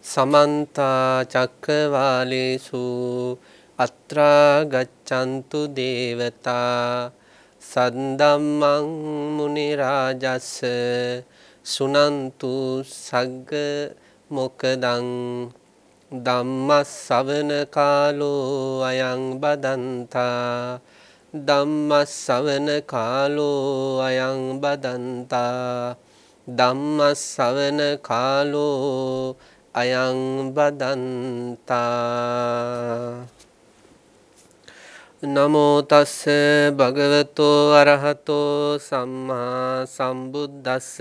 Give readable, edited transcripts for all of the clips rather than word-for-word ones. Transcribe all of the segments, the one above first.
समन्ता चक्रवालेषु अत्रा गच्छन्तु देवता सद्धम्मं मुनिराजस्य सुनन्तु सग्ग मोक्खदं ධම්මස්සවන කාලෝ අයං බදන්තා ධම්මස්සවන කාලෝ අයං බදන්තා ධම්මස්සවන කාලෝ අයං බදන්තා නමෝ තස්ස භගවතෝ අරහතෝ සම්මා සම්බුද්දස්ස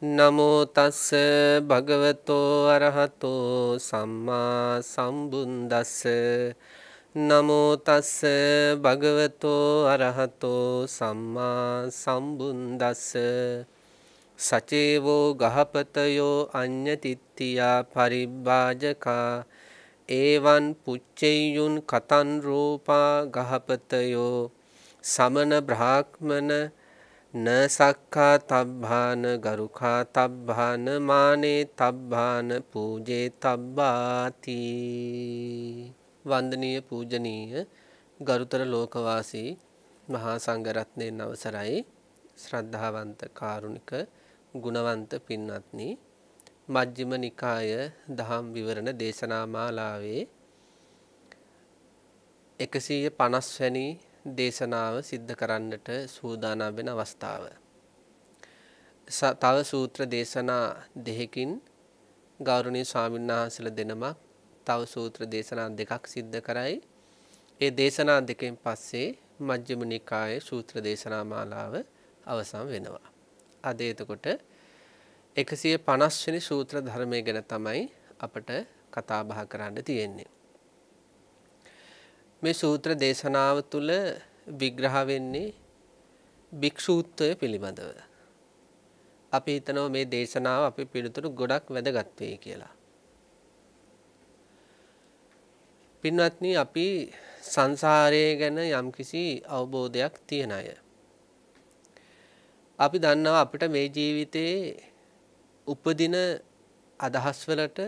නමෝ තස්ස භගවතෝ අරහතෝ සම්මා සම්බුද්දස්ස නමෝ තස්ස භගවතෝ අරහතෝ සම්මා සම්බුද්දස්ස සචේවෝ ගහපතයෝ අඤ්ඤතිත්තියා පරිබ්බාජකා එවං පුච්චෙය්‍යුන් කතන් රූපා ගහපතයෝ සමන බ්‍රාහ්මන න සක්ඛා තබ්බාන ගරුඛා තබ්බාන මානේ තබ්බාන පූජේ තබ්බාති. වන්දනීය පූජනීය ගරුතර ලෝකවාසී මහා සංඝරත්නයන් අවසරයි. ශ්‍රද්ධාවන්ත කාරුණික ගුණවන්ත පින්වත්නි, මජ්ක්‍ධිම නිකාය දහම් විවරණ දේශනා මාලාවේ 150 වැනි දේශනාව සිද්ධ කරන්නට සූදානම් වෙන අවස්ථාව. තව සූත්‍ර දේශනා දෙකකින් ගෞරවනීය ස්වාමීන් වහන්සේලා දෙනමක් තව සූත්‍ර දේශනා දෙකක් සිද්ධ කරයි. ඒ දේශනා දෙකෙන් පස්සේ මජ්ක්‍ධිම නිකායේ සූත්‍ර දේශනා මාලාව අවසන් වෙනවා. අද එතකොට 150 වෙනි සූත්‍ර ධර්මය ගැන තමයි අපට කතා බහ කරන්න තියෙන්නේ. මේ සූත්‍ර දේශනාව තුළ විග්‍රහ වෙන්නේ භික්ෂූත්වය පිළිබඳව. අපි හිතනවා මේ දේශනාව අපේ පිළිතුරු ගොඩක් වැදගත් වෙයි කියලා. පින්වත්නි, අපි සංසාරය ගැන යම්කිසි අවබෝධයක් තියන අය. අපි දන්නවා අපිට මේ ජීවිතේ උපදින අදහස් වලට,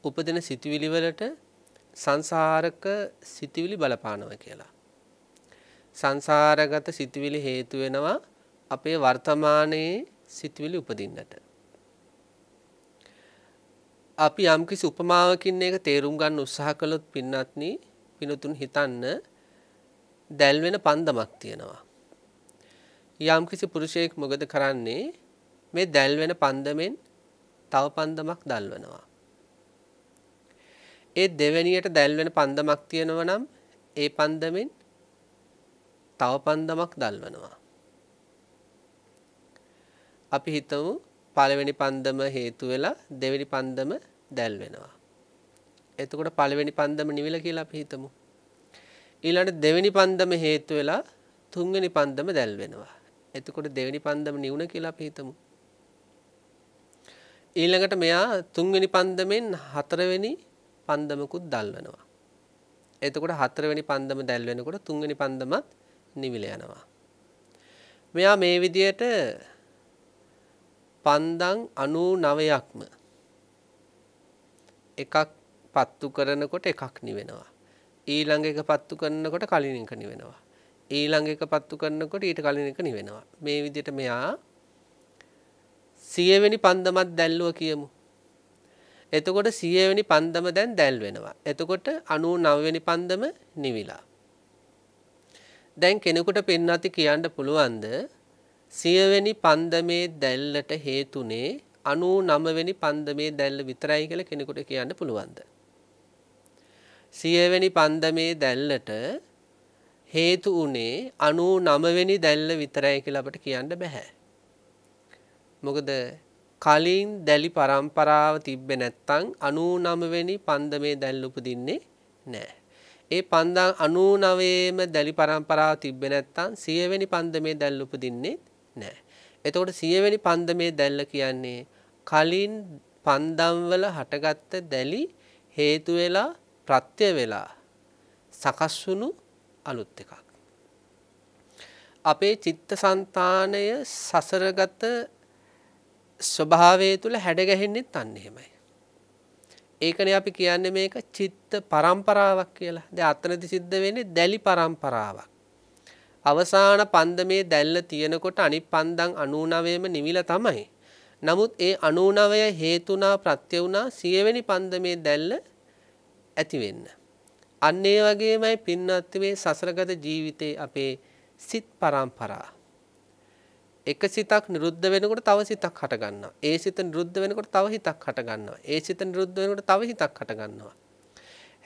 උපදින සිතුවිලි වලට සංසාරක සිතුවිලි බලපානවා කියලා. සංසාරගත සිතුවිලි හේතු වෙනවා අපේ වර්තමානයේ සිතුවිලි උපදින්නට. අපි යම්කිසි උපමාවකින් මේක තේරුම් ගන්න උත්සාහ කළොත් පින්වත්නි, පිනුතුන් හිතන්න දැල් වෙන පන්දමක් තියෙනවා. යම්කිසි පුරුෂයෙක් මොකද කරන්නේ? මේ දැල් වෙන පන්දමෙන් තව පන්දමක් දල්වනවා. ඒ දෙවැනියට දැල් වෙන පන්දමක් තියෙනවා නම් ඒ පන්දමෙන් තව පන්දමක් දල්වනවා. අපි හිතමු පළවෙනි පන්දම හේතු වෙලා දෙවෙනි පන්දම දැල් වෙනවා. එතකොට පළවෙනි පන්දම නිවිලා කියලා අපි හිතමු. ඊළඟට දෙවෙනි පන්දම හේතු වෙලා තුන්වෙනි පන්දම දැල් වෙනවා. එතකොට දෙවෙනි පන්දම නිවුණ කියලා අපි හිතමු. ඊළඟට මෙයා තුන්වෙනි පන්දමෙන් හතරවෙනි පන්දමකුත් දල්වනවා. එතකොට හතරවෙනි පන්දම දැල් වෙනකොට තුන්වෙනි පන්දමත් නිවිල යනවා. මෙයා මේ විදියට පන්දම් 99ක්ම එකක් පත්තු කරනකොට එකක් නිවෙනවා. ඊළඟ එක පත්තු කරනකොට කලින් එක නිවෙනවා. ඊළඟ එක පත්තු කරනකොට ඊට කලින් එක නිවෙනවා. මේ විදියට මෙයා 100 වෙනි පන්දමත් දැල්ලුවා කියමු. එතකොට 100 වෙනි පන්දම දැන් දැල් වෙනවා. එතකොට 99 වෙනි පන්දම නිවිලා. දැන් කෙනෙකුට පින්නති කියන්න පුළුවන්ද 100 වෙනි පන්දමේ දැල්ලට හේතුනේ 99 වෙනි පන්දමේ දැල්ල විතරයි කියලා කෙනෙකුට කියන්න පුළුවන්ද? 100 වෙනි පන්දමේ දැල්ලට හේතු උනේ 99 වෙනි දැල්ල විතරයි කියලා අපිට කියන්න බෑ. මොකද කලින් දැලි පරම්පරාව තිබ්බේ නැත්තම් 99 වෙනි පන්දමේ දැල් උපදින්නේ නැහැ. ඒ පන්දම් 99ෙම දැලි පරම්පරාව තිබ්බේ නැත්තම් 100 වෙනි පන්දමේ දැල් උපදින්නේ නැහැ. එතකොට 100 වෙනි පන්දමේ දැල්ල කියන්නේ කලින් පන්දම් වල හටගත්ත දැලි හේතු වෙලා ප්‍රත්‍ය වෙලා සකස් වුණු අලුත් එකක්. අපේ චිත්තසංතානය සසරගත ස්වභාවය තුළ හැඩ ගැහෙන්නෙත් අන්න එහෙමයි. ඒකනේ අපි කියන්නේ මේක චිත්ත පරම්පරාවක් කියලා. දැන් අතනදි සිද්ධ වෙන්නේ දැලි පරම්පරාවක්. අවසාන පන්දමේ දැල්ල තියෙනකොට අනිත් පන්දම් 99ම නිවිලා තමයි. නමුත් ඒ 99 හේතුණා ප්‍රත්‍ය වුණා 100 වෙනි පන්දමේ දැල්ල ඇති වෙන්න. අන්න ඒ වගේමයි පින්වත් මේ සසරගත ජීවිතේ අපේ සිත් පරම්පරා. එක සිතක් නිරුද්ධ වෙනකොට තව සිතක් හට ගන්නවා. ඒ සිත නිරුද්ධ වෙනකොට තව හිතක් හට ගන්නවා. ඒ සිත නිරුද්ධ වෙනකොට තව හිතක් හට ගන්නවා.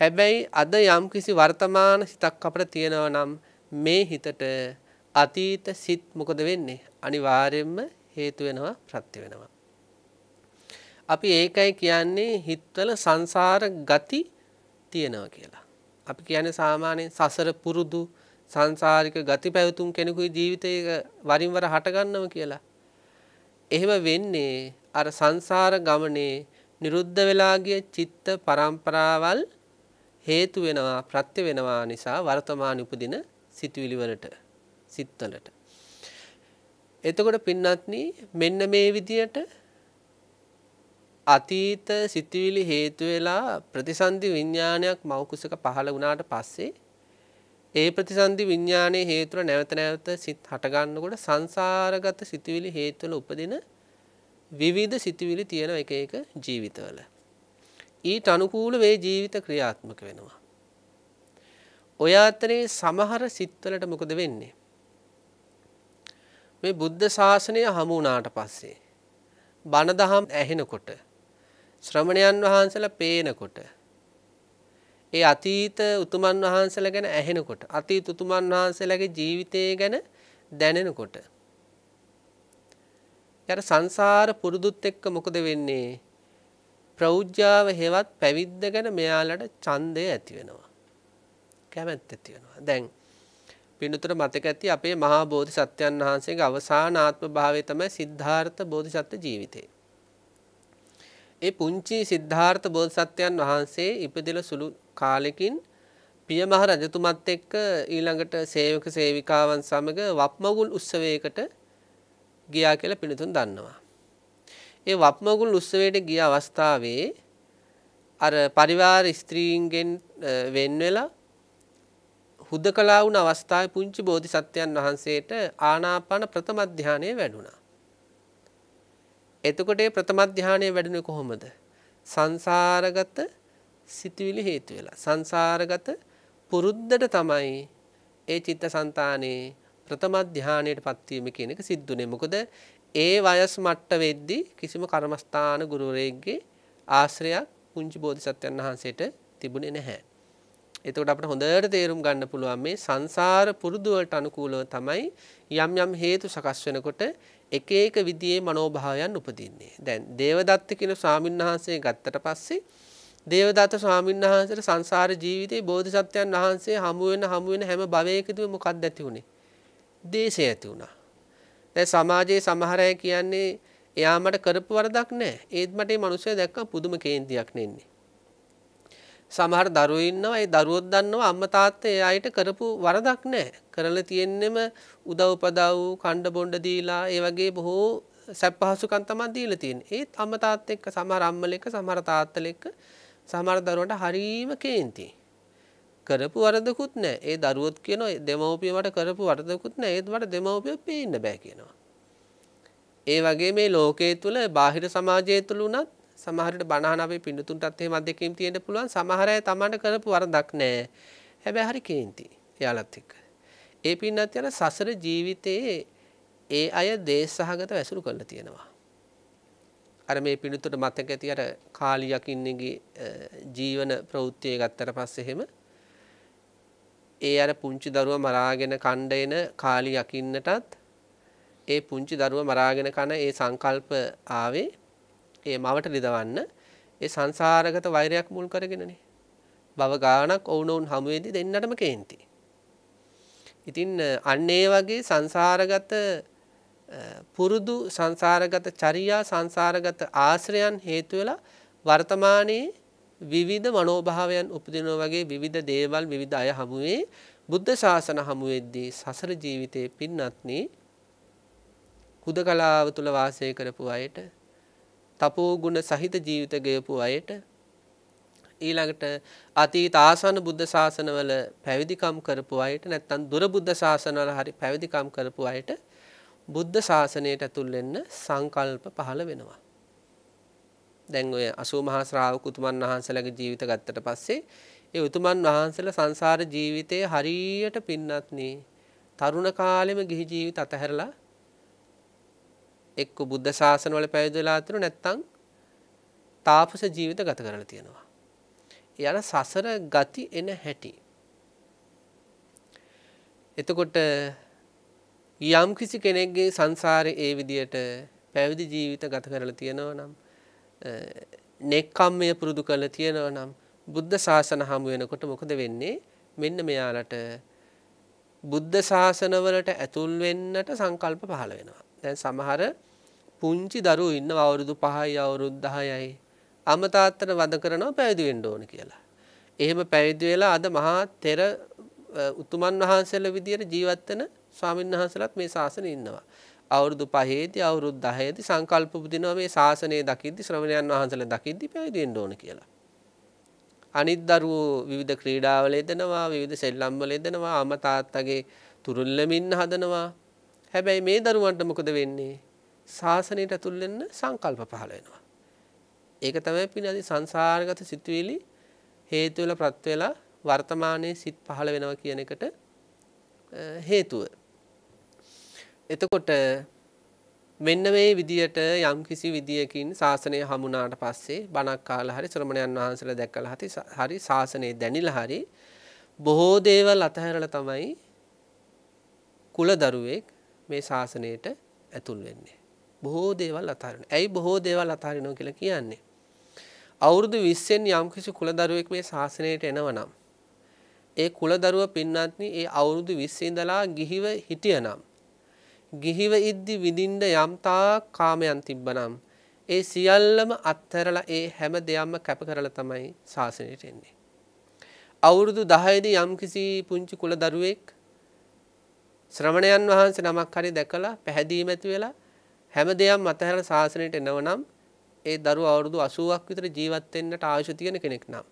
හැබැයි අද යම්කිසි වර්තමාන සිතක් අපිට තියෙනවා නම් මේ හිතට අතීත සිත් මොකද වෙන්නේ? අනිවාර්යයෙන්ම හේතු වෙනවා ප්‍රත්‍ය වෙනවා. අපි ඒකයි කියන්නේ හිතවල සංසාර ගති තියෙනවා කියලා. අපි කියන්නේ සාමාන්‍යයෙන් සසර පුරුදු සංසාරික ගති පැවතුම් කෙනෙකුගේ ජීවිතයක වරින් වර හට ගන්නවා කියලා. එහෙම වෙන්නේ අර සංසාර ගමනේ නිරුද්ධ වෙලා ගිය චිත්ත පරම්පරාවල් හේතු වෙනවා ප්‍රත්‍ය වෙනවා නිසා වර්තමාන උපදින සිතුවිලි වලට සිත්වලට. එතකොට පින්වත්නි මෙන්න මේ විදියට අතීත සිතුවිලි හේතු වෙලා ප්‍රතිසන්දි විඥානයක් මව කුසක පහළ වුණාට පස්සේ ඒ ප්‍රතිසන්දි විඥානයේ හේතුව නැවත නැවත සිත් හට ගන්නකොට සංසාරගත සිතුවිලි හේතු වල උපදින විවිධ සිතුවිලි තියෙන එක එක ජීවිතවල. ඊට අනුකූල වේ ජීවිත ක්‍රියාත්මක වෙනවා. ඔය අතරේ සමහර සිත්වලට මොකද වෙන්නේ? මේ බුද්ධ ශාසනය හමු වුණාට පස්සේ බණ දහම් ඇහෙනකොට ශ්‍රමණයන් වහන්සේලා පේනකොට ඒ අතීත උතුමන් වහන්සේලා ගැන ඇහෙනකොට අතීත උතුමන් වහන්සේලාගේ ජීවිතය ගැන දැනෙනකොට යාර සංසාර පුරුදුත් එක්ක මොකද වෙන්නේ? ප්‍රෞජ්‍යාව හේවත් පැවිද්ද ගැන මෙයාලට ඡන්දය ඇති වෙනවා. කැමැත්ත ඇති වෙනවා. දැන් පින්නතර මතක ඇති අපේ මහා බෝධිසත්වයන් වහන්සේගේ අවසාන ආත්ම භාවය තමයි සිද්ධාර්ථ බෝධිසත්ව ජීවිතය. ඒ පුංචි සිද්ධාර්ථ බෝධිසත්වයන් වහන්සේ ඉපදෙලා සුළු කාලෙකින් පිය මහ රජතුමත් එක්ක ඊළඟට සේවක සේවිකාවන් සමග වප්මගුල් උත්සවයකට ගියා කියලා පින්නතුන් දන්නවා. ඒ වප්මගුල් උත්සවයට ගිය අවස්ථාවේ අර පරිවාර ස්ත්‍රීන්ගෙන් වෙන් වෙලා හුදකලා වුණ අවස්ථාවේ පුංචි බෝධිසත්වයන් වහන්සේට ආනාපාන ප්‍රථම ධානය වැඩුණා. එතකොට මේ ප්‍රථම ධානය වැඩුණේ කොහොමද? සංසාරගත සිතුවිලි හේතු වෙලා. සංසාරගත පුරුද්දට තමයි ඒ චිත්තසංතානේ ප්‍රථම ධානයටපත් වීම කියන එක සිද්ධුනේ. මොකද ඒ වයස් මට්ට වෙද්දි කිසිම කර්මස්ථාන ගුරුවරයෙක්ගේ ආශ්‍රයයක් පුංචි බෝධිසත්වයන් වහන්සේට තිබුණේ නැහැ. එතකොට අපිට හොඳට තේරුම් ගන්න පුළුවන් මේ සංසාර පුරුදු වලට අනුකූලව තමයි යම් යම් හේතු සකස් වෙනකොට එක එක විදිහේ මනෝභාවයන් උපදින්නේ. දැන් දේවදත්ත කියන ස්වාමීන් වහන්සේ ගත්තට පස්සේ දේවදත්ත ස්වාමීන් වහන්සේට සංසාර ජීවිතේ බෝධිසත්වයන් වහන්සේ හමු වෙන හැම භවයකදීම මොකක්ද ඇති වුනේ? දේශය ඇති වුණා. දැන් සමාජයේ සමහර අය කියන්නේ එයා මට කරපු වරදක් නැහැ. ඒත් මට මේ මිනිස්සු දැක්කම පුදුම කේන්තියක් නෙන්නේ. සමහර දරුවෝ ඉන්නවා ඒ දරුවොත් දන්නවා අම්මා තාත්තා ඒ අයට කරපු වරදක් නැහැ. කරලා තියෙන්නෙම උදව් උපදව් කණ්ඩ බොණ්ඩ දීලා ඒ වගේ බොහෝ සැප පහසුකම් තමයි දීලා තියෙන්නේ. ඒත් අම්මා තාත්තා එක්ක සමහර අම්මල එක්ක සමහර තාත්තල එක්ක සමහර දරුවන්ට හරීම කේන්ති. කරපු වරදකුත් නැහැ. ඒ දරුවොත් කියනවා දෙමව්පිය මට කරපු වරදකුත් නැහැ. ඒත් මට දෙමව්පිය පේන්න බෑ කියනවා. ඒ වගේ මේ ලෝකයේ තුල බාහිර සමාජයේ තුල උනත් සමහරට බණහන අපේ පින්නතුන්ටත් එහෙම අත්දැකීම් තියෙන්න පුළුවන්. සමහර අය තමන්ට කරපු වරදක් නැහැ. හැබැයි හරි කේන්ති. එයාලත් එක්ක. ඒ පින්නත් යන සසර ජීවිතයේ ඒ අය දේශසහගත වැසුරු කරලා තියෙනවා. අර මේ පින්නතුන්ට මතක ඇති අර කාලි යකින්නේගේ ජීවන ප්‍රවෘත්තිය ගත්තට පස්සේ එහෙම ඒ අර පුංචි දරුවා මරාගෙන කණ්ඩ එන කාලි යකින්නටත් ඒ පුංචි දරුවා මරාගෙන කන ඒ සංකල්ප ආවේ ඒ මවට රිදවන්න ඒ සංසාරගත වෛරයක් මුල් කරගෙනනේ. භව ගානක් ඔවුනොවුන් හමු වෙද්දි දෙන්නටම කේන්ති. ඉතින් අන්න ඒ වගේ සංසාරගත පුරුදු සංසාරගත චර්යා සංසාරගත ආශ්‍රයන් හේතු වෙලා වර්තමානයේ විවිධ මනෝභාවයන් උපදිනවා වගේ විවිධ දේවල් විවිධ අය හමුවේ බුද්ධ ශාසන හමු වෙද්දී සසර ජීවිතේ පින්නත්නි හුදකලාව තුල වාසය කරපු අයට තපෝ ගුණ සහිත ජීවිත ගෙවපු අයට ඊළඟට අතීත ආසන්න බුද්ධ ශාසනවල පැවිදිකම් කරපු අයට නැත්නම් දුර බුද්ධ ශාසනවල හරි පැවිදිකම් කරපු අයට බුද්ධ ශාසනයට ඇතුල් වෙන්න සංකල්ප පහළ වෙනවා. දැන් ඔය 80 මහා ශ්‍රාවක උතුමන් වහන්සේලාගේ ජීවිත ගත්තට පස්සේ ඒ උතුමන් වහන්සේලා සංසාර ජීවිතයේ හරියට පින්නත්නි තරුණ කාලෙම ගිහි ජීවිත අතහැරලා එක්ක බුද්ධ ශාසනවල පැවිදි වෙලා අතර නැත්නම් තාපස ජීවිත ගත කරලා තියෙනවා. යන සසර ගති එන හැටි. එතකොට යම් කිසි කෙනෙක්ගේ සංසාරේ ඒ විදියට පැවිදි ජීවිත ගත කරලා තියෙනවා නම් නෙක්ඛම්මය පුරුදු කරලා තියෙනවා නම් බුද්ධ ශාසන හමු වෙනකොට මොකද වෙන්නේ? මෙන්න මෙයාලට බුද්ධ ශාසන වලට ඇතුල් වෙන්නට සංකල්ප පහළ වෙනවා. දැන් සමහර පුංචි දරුවෝ ඉන්නවා අවුරුදු 5යි අවුරුදු 10යි අම්මා තාත්තට වද කරනවා පැවිදි වෙන්න ඕන කියලා. එහෙම පැවිදි වෙලා අද මහා තෙර උතුමන් වහන්සේලා විදියට ජීවත් වෙන ස්වාමීන් වහන්සේලාත් මේ ශාසනයේ ඉන්නවා. අවුරුදු 5ේදී අවුරුදු 10ේදී සංකල්ප උපදිනවා මේ ශාසනය දකිද්දි ශ්‍රමණයන් වහන්සේලා දකිද්දි පැවිදි වෙන්න ඕන කියලා. අනිත් දරුවෝ විවිධ ක්‍රීඩාවල යෙදෙනවා විවිධ සෙල්ලම් වල යෙදෙනවා අම්මා තාත්තගේ තුරුල්ලමින් හදනවා. හැබැයි මේ දරුවන්ට මොකද වෙන්නේ? ශාසනයට ඇතුල් වෙන්න සංකල්ප පහළ වෙනවා. ඒක තමයි පින්නදී සංසාරගත සිතුවිලි හේතු වෙලා ප්‍රත්‍ය වෙලා වර්තමානයේ සිත් පහළ වෙනවා කියන එකට හේතුව. එතකොට මෙන්න මේ විදියට යම් කිසි විදියකින් ශාසනය හමුනාට පස්සේ බණක් අහලා හරි ශ්‍රමණයන් වහන්සේලා දැක්කලා හරි ශාසනය දැනිලා හරි බොහෝ දේවල් අතහැරලා තමයි කුල දරුවෙක් මේ ශාසනයට ඇතුල් වෙන්නේ. බොහෝ දේවල් අතහරිනවා. ඇයි බොහෝ දේවල් අතහරිනවා කියලා කියන්නේ? අවුරුදු 20න් යම් කිසි කුල දරුවෙක් මේ ශාසනයට එනවනම් ඒ කුල දරුව පින්නත්නි ඒ අවුරුදු 20 ඉඳලා ගිහිව හිටියනම් ගිහිව ඉද්දි විඳින්න යම් තාක් කාමයන් තිබ්බනම් ඒ සියල්ලම අත්හැරලා ඒ හැම දෙයක්ම කැප කරලා තමයි ශාසනයට එන්නේ. අවුරුදු 10 දී යම් කිසි පුංචි කුල දරුවෙක් ශ්‍රමණයන් වහන්සේ නමක් හරි දැකලා පැහැදීම ඇති වෙලා හැම දෙයක්ම අතහැරලා ශාසනයට එනවනම් ඒ දරුවා අවුරුදු 80ක් විතර ජීවත් වෙන්නට ආයුෂ තියෙන කෙනෙක් නම්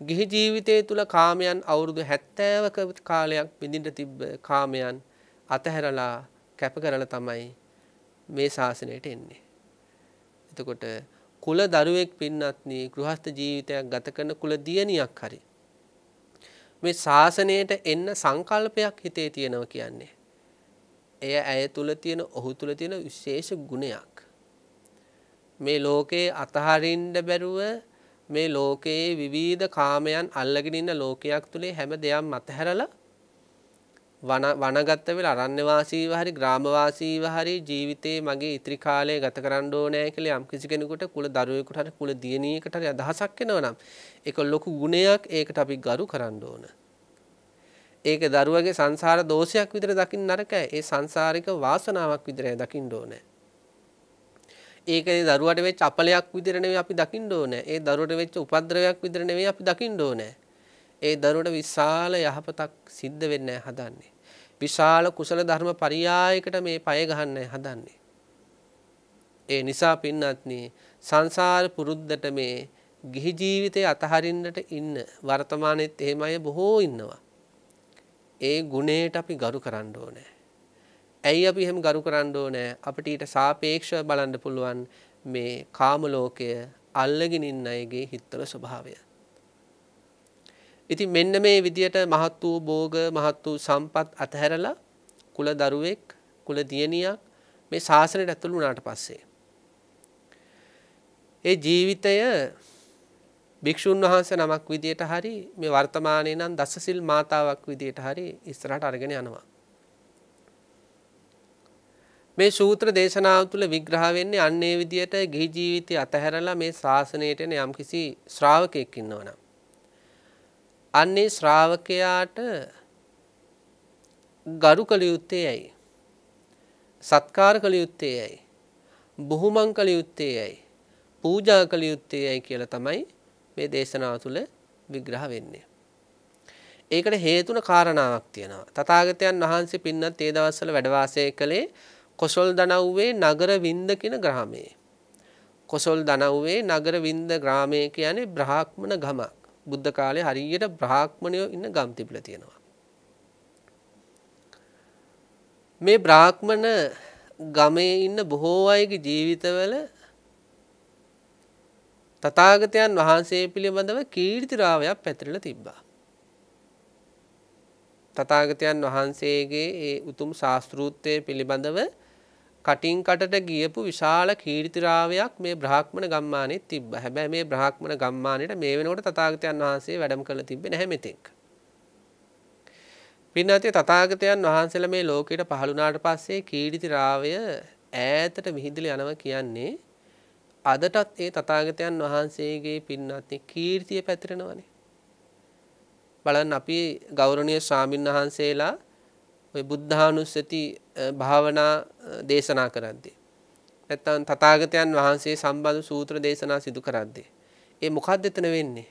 ගිහි ජීවිතයේ තුල කාමයන් අවුරුදු 70ක කාලයක් විඳින්න තිබ්බ කාමයන් අතහැරලා කැප කරලා තමයි මේ ශාසනයට එන්නේ. එතකොට කුල දරුවෙක් පින්නත්නි ගෘහස්ත ජීවිතයක් ගත කරන කුල දියණියක් හරි මේ ශාසනයට එන්න සංකල්පයක් හිතේ තියෙනවා කියන්නේ එය ඇය තුල තියෙන ඔහු තුල තියෙන විශේෂ ගුණයක්. මේ ලෝකේ අතහරින්න බැරුව මේ ලෝකයේ විවිධ කාමයන් අල්ලගෙන ඉන්න ලෝකයක් තුලේ හැම දෙයක්ම අතහැරලා වනගත වෙලා අරණ්‍ය වාසීව හරි ග්‍රාම වාසීව හරි ජීවිතේ මගේ ඉතිරි කාලය ගත කරන්න ඕනේ කියලා යම් කිසි කෙනෙකුට කුල දරුවෙකුට හරි කුල දියණියකට හරි අදහසක් එනවනම් ඒක ලොකු ගුණයක්. ඒකට අපි ගරු කරන්න ඕන. ඒක දරුවගේ සංසාර දෝෂයක් විතර දකින්න නරකයි. ඒ සංසාරික වාසනාවක් විතරයි දකින්න ඕනේ. ඒකේ දරුවට වෙච්ච අපලයක් විතර නෙවෙයි අපි දකින්න ඕනේ. ඒ දරුවට වෙච්ච උපද්‍රවයක් විතර නෙවෙයි අපි දකින්න ඕනේ. ඒ දරුවට විශාල යහපතක් සිද්ධ වෙන්න හදන්නේ. විශාල කුසල ධර්ම පරියායකට මේ පය ගහන්න හදන්නේ. ඒ නිසා පින්නත්නි සංසාර පුරුද්දට මේ ගිහි ජීවිතය අතහරින්නට ඉන්න වර්තමානයේත් එහෙම අය බොහෝ ඉන්නවා. ඒ ගුණයට අපි ගරු කරන්න ඕනේ. ඇයි අපි එහෙම ගරු කරන්න ඕනේ? අපිට ඊට සාපේක්ෂව බලන්න පුළුවන් මේ කාම ලෝකය අල්ලගෙන ඉන්න අයගේ හිතවල ස්වභාවය. ඉතින් මෙන්න මේ විදියට මහත් වූ භෝග මහත් වූ සම්පත් අතහැරලා කුල දරුවෙක් කුල දියණියක් මේ ශාසනයට ඇතුළු වුණාට පස්සේ ඒ ජීවිතය භික්ෂුන් වහන්සේ නමක් විදියට හරි මේ වර්තමානයේ නම් දසසිල් මාතාවක් විදියට හරි ඉස්සරහට අරගෙන යනවා. මේ සූත්‍ර දේශනාව තුළ විග්‍රහ වෙන්නේ අන්නේ විදියට ගිහි ජීවිතය අතහැරලා මේ ශාසනයට එන යම්කිසි ශ්‍රාවකෙක් ඉන්නවනම් අන්නේ ශ්‍රාවකයාට ගරු කළ යුත්තේ ඇයි? සත්කාර කළ යුත්තේ ඇයි? බුහුමන් කළ යුත්තේ ඇයි? පූජා කළ යුත්තේ ඇයි කියලා තමයි මේ දේශනාව තුළ විග්‍රහ වෙන්නේ. ඒකට හේතුන කාරණාවක් තියෙනවා. තථාගතයන් වහන්සේ පින්නත් ඒ දවස්වල වැඩ වාසය කළේ කොසල් දනව්වේ නගර වින්ද කියන ග්‍රාමයේ. කොසල් දනව්වේ නගර වින්ද ග්‍රාමය කියන්නේ බ්‍රාහ්මණ ගමක්. බුද්ධ කාලේ හරියට බ්‍රාහ්මණයෝ ඉන්න ගම් තිබිලා තියෙනවා. මේ බ්‍රාහ්මණ ගමේ ඉන්න බොහෝ අයගේ ජීවිතවල තථාගතයන් වහන්සේ පිළිබඳව කීර්තිරාවයක් පැතිරලා තිබ්බා. තථාගතයන් වහන්සේගේ ඒ උතුම් ශාස්ත්‍රූත්වය පිළිබඳව කටින් කටට ගියපු විශාල කීර්තිරාවයක් මේ බ්‍රාහ්මණ ගම්මානෙත් තිබ්බා. හැබැයි මේ බ්‍රාහ්මණ ගම්මානෙට මේ වෙනකොට තථාගතයන් වහන්සේ වැඩම කරලා තිබ්බේ නැහැ මෙතෙක්. පින්වත්නි තථාගතයන් වහන්සේලා මේ ලෝකයට පහළ වුණාට පස්සේ කීර්තිරාවය ඈතට විහිදලා යනවා කියන්නේ අදටත් ඒ තථාගතයන් වහන්සේගේ පින්වත්නි කීර්තිය පැතිරෙනවනේ. බලන්න අපි ගෞරවනීය ස්වාමීන් වහන්සේලා ඔය බුද්ධානුස්සති භාවනා දේශනා කරද්දී නැත්නම් තථාගතයන් වහන්සේ සම්බන්ධ සූත්‍ර දේශනා සිදු කරද්දී ඒ මොකක්ද එතන වෙන්නේ?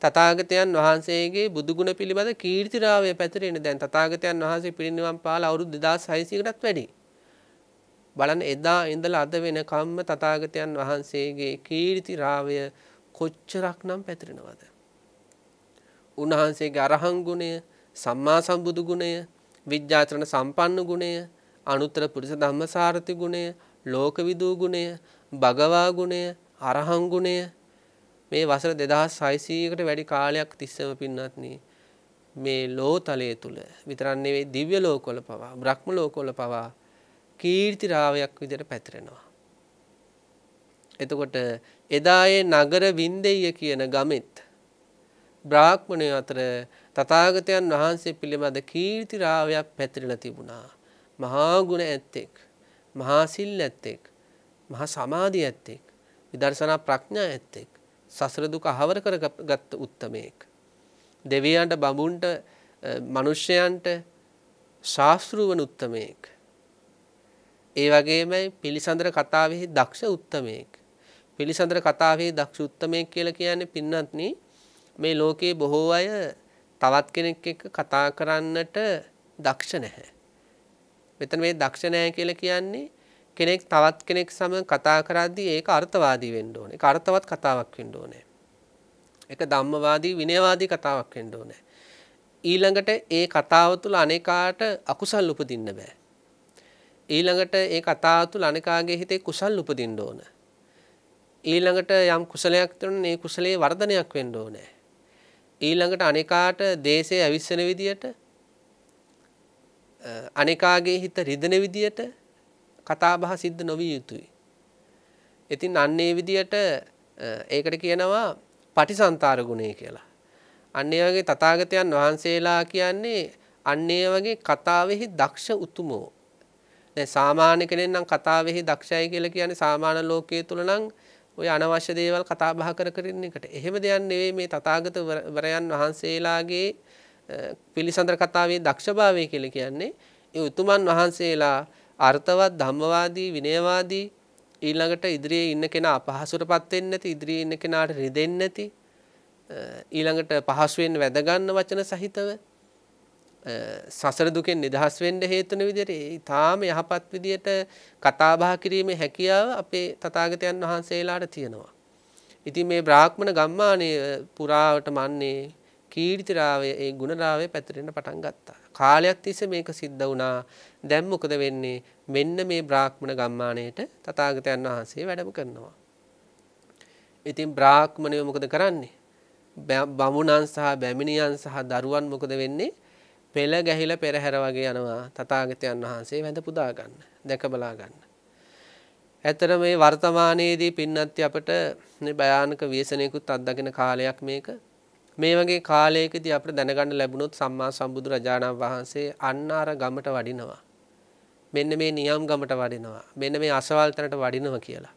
තථාගතයන් වහන්සේගේ බුදු ගුණ පිළිබඳ කීර්තිරාවය පැතිරෙන්නේ. දැන් තථාගතයන් වහන්සේ පිරිනිවන් පාලා අවුරුදු 2600කටත් වැඩි. බලන්න එදා ඉඳලා අද වෙනකම්ම තථාගතයන් වහන්සේගේ කීර්තිරාවය කොච්චරක්නම් පැතිරෙනවද? උන්වහන්සේගේ අරහං ගුණය, සම්මා සම්බුදු ගුණය, විද්‍යාචරණ සම්පන්න ගුණය, අනුත්තර පුරිස ධම්මසාරති ගුණය, ලෝකවිදූ ගුණය, භගවා ගුණය, අරහං ගුණය මේ වසර 2600කට වැඩි කාලයක් තිස්සම පින්වත්නි මේ ලෝතලයේ තුල විතරක් නෙවෙයි දිව්‍ය ලෝකවල පවා බ්‍රහ්ම ලෝකවල පවා කීර්තිරාවයක් විදිහට පැතිරෙනවා. එතකොට එදා ඒ නගර වින්දෙය කියන ගමෙත් බ්‍රාහ්මණය අතර තථාගතයන් වහන්සේ පිළිබඳ කීර්තිරාවයක් පැතිරලා තිබුණා. මහා ගුණ ඇත්තෙක්, මහා සිල් ඇත්තෙක්, මහා සමාධිය ඇත්තෙක්, විදර්ශනා ප්‍රඥා ඇත්තෙක්, සසර දුක අහවර කරගත් උත්තමයෙක්. දෙවියන්ට බඹුන්ට මිනිසයන්ට ශාස්ත්‍රූවන උත්තමයෙක්. ඒ වගේමයි පිළිසඳර කතාවෙහි දක්ෂ උත්තමයෙක්. පිළිසඳර කතාවෙහි දක්ෂ උත්තමයෙක් කියලා කියන්නේ පින්වත්නි මේ ලෝකේ බොහෝ අය තවත් කෙනෙක් එක්ක කතා කරන්නට දක්ෂ නැහැ. මෙතන මේ දක්ෂ නැහැ කියලා කියන්නේ කෙනෙක් තවත් කෙනෙක් සමග කතා කරද්දී ඒක අර්ථවාදී වෙන්න ඕනේ. ඒක අර්ථවත් කතාවක් වෙන්න ඕනේ. ඒක ධම්මවාදී විනයවාදී කතාවක් වෙන්න ඕනේ. ඊළඟට ඒ කතාව තුළ අනේකාට අකුසල් උපදින්න බෑ. ඊළඟට ඒ කතාව තුළ අනේකාගේ හිතේ කුසල් උපදින්න ඕන. ඊළඟට යම් කුසලයක් තියෙනවා ඒ කුසලයේ වර්ධනයක් වෙන්න ඕනේ. ඊළඟට අනේකාට දේශයේ අවිස්සන විදියට අනේකාගේ හිත රිදෙන විදියට කතා බහ සිද්ධ නොවිය යුතුයි. ඉතින් අන්නේ විදියට ඒකට කියනවා පටිසන්තර ගුණය කියලා. අන්නේ වගේ තථාගතයන් වහන්සේලා කියන්නේ අන්නේ වගේ කතාවෙහි දක්ෂ උතුමෝ. දැන් සාමාන්‍ය කෙනෙක් නම් කතාවෙහි දක්ෂයි කියලා කියන්නේ සාමාන්‍ය ලෝකයේ තුල නම් ඔය අනවශ්‍ය දේවල් කතා බහ කර ඉන්න එකට. එහෙම දෙයක් නෙවෙයි මේ තථාගත වරයන් වහන්සේලාගේ පිළිසඳර කතාවේ දක්ෂභාවය කියලා කියන්නේ. ඒ උතුමන් වහන්සේලා අර්ථවත් ධම්මවාදී විනයවාදී ඊළඟට ඉදිරියේ ඉන්න කෙනා අපහසුටපත් වෙන්නේ නැති ඉදිරියේ ඉන්න කෙනාට රිදෙන්නේ නැති ඊළඟට පහසුවෙන් වැද ගන්න වචන සහිතව සසර දුකෙන් නිදහස් වෙන්න හේතු වෙන විදිහට ඊටාම යහපත් විදිහට කතා බහ කිරීමේ හැකියාව අපේ තථාගතයන් වහන්සේලාට තියෙනවා. ඉතින් මේ බ්‍රාහ්මණ ගම්මානයේ පුරාවට මන්නේ කීර්තිරාවය ඒ ගුණරාවය පැතිරෙන්න පටන් ගත්තා. කාලයක් තිස්සේ මේක සිද්ධ වුණා. දැන් මොකද වෙන්නේ? මෙන්න මේ බ්‍රාහ්මණ ගම්මානයේට තථාගතයන් වහන්සේ වැඩම කරනවා. ඉතින් බ්‍රාහ්මණයෝ මොකද කරන්නේ? බමුණන් සහ බැමිණියන් සහ දරුවන් මොකද වෙන්නේ? පෙළ ගැහිලා පෙරහැර වගේ යනවා තථාගතයන් වහන්සේ වැඳ පුදා ගන්න, දැක බලා ගන්න. ඇතර මේ වර්තමානයේදී පින්නත් අපට මේ භයානක ව්‍යසනයකුත් අත්දකින කාලයක් මේක. මේ වගේ කාලයකදී අපිට දැනගන්න ලැබුණොත් සම්මා සම්බුදු රජාණන් වහන්සේ අන්න අර ගමට වඩිනවා. මෙන්න මේ නියම් ගමට වඩිනවා. මෙන්න මේ අසවල් තැනට වඩිනවා කියලා.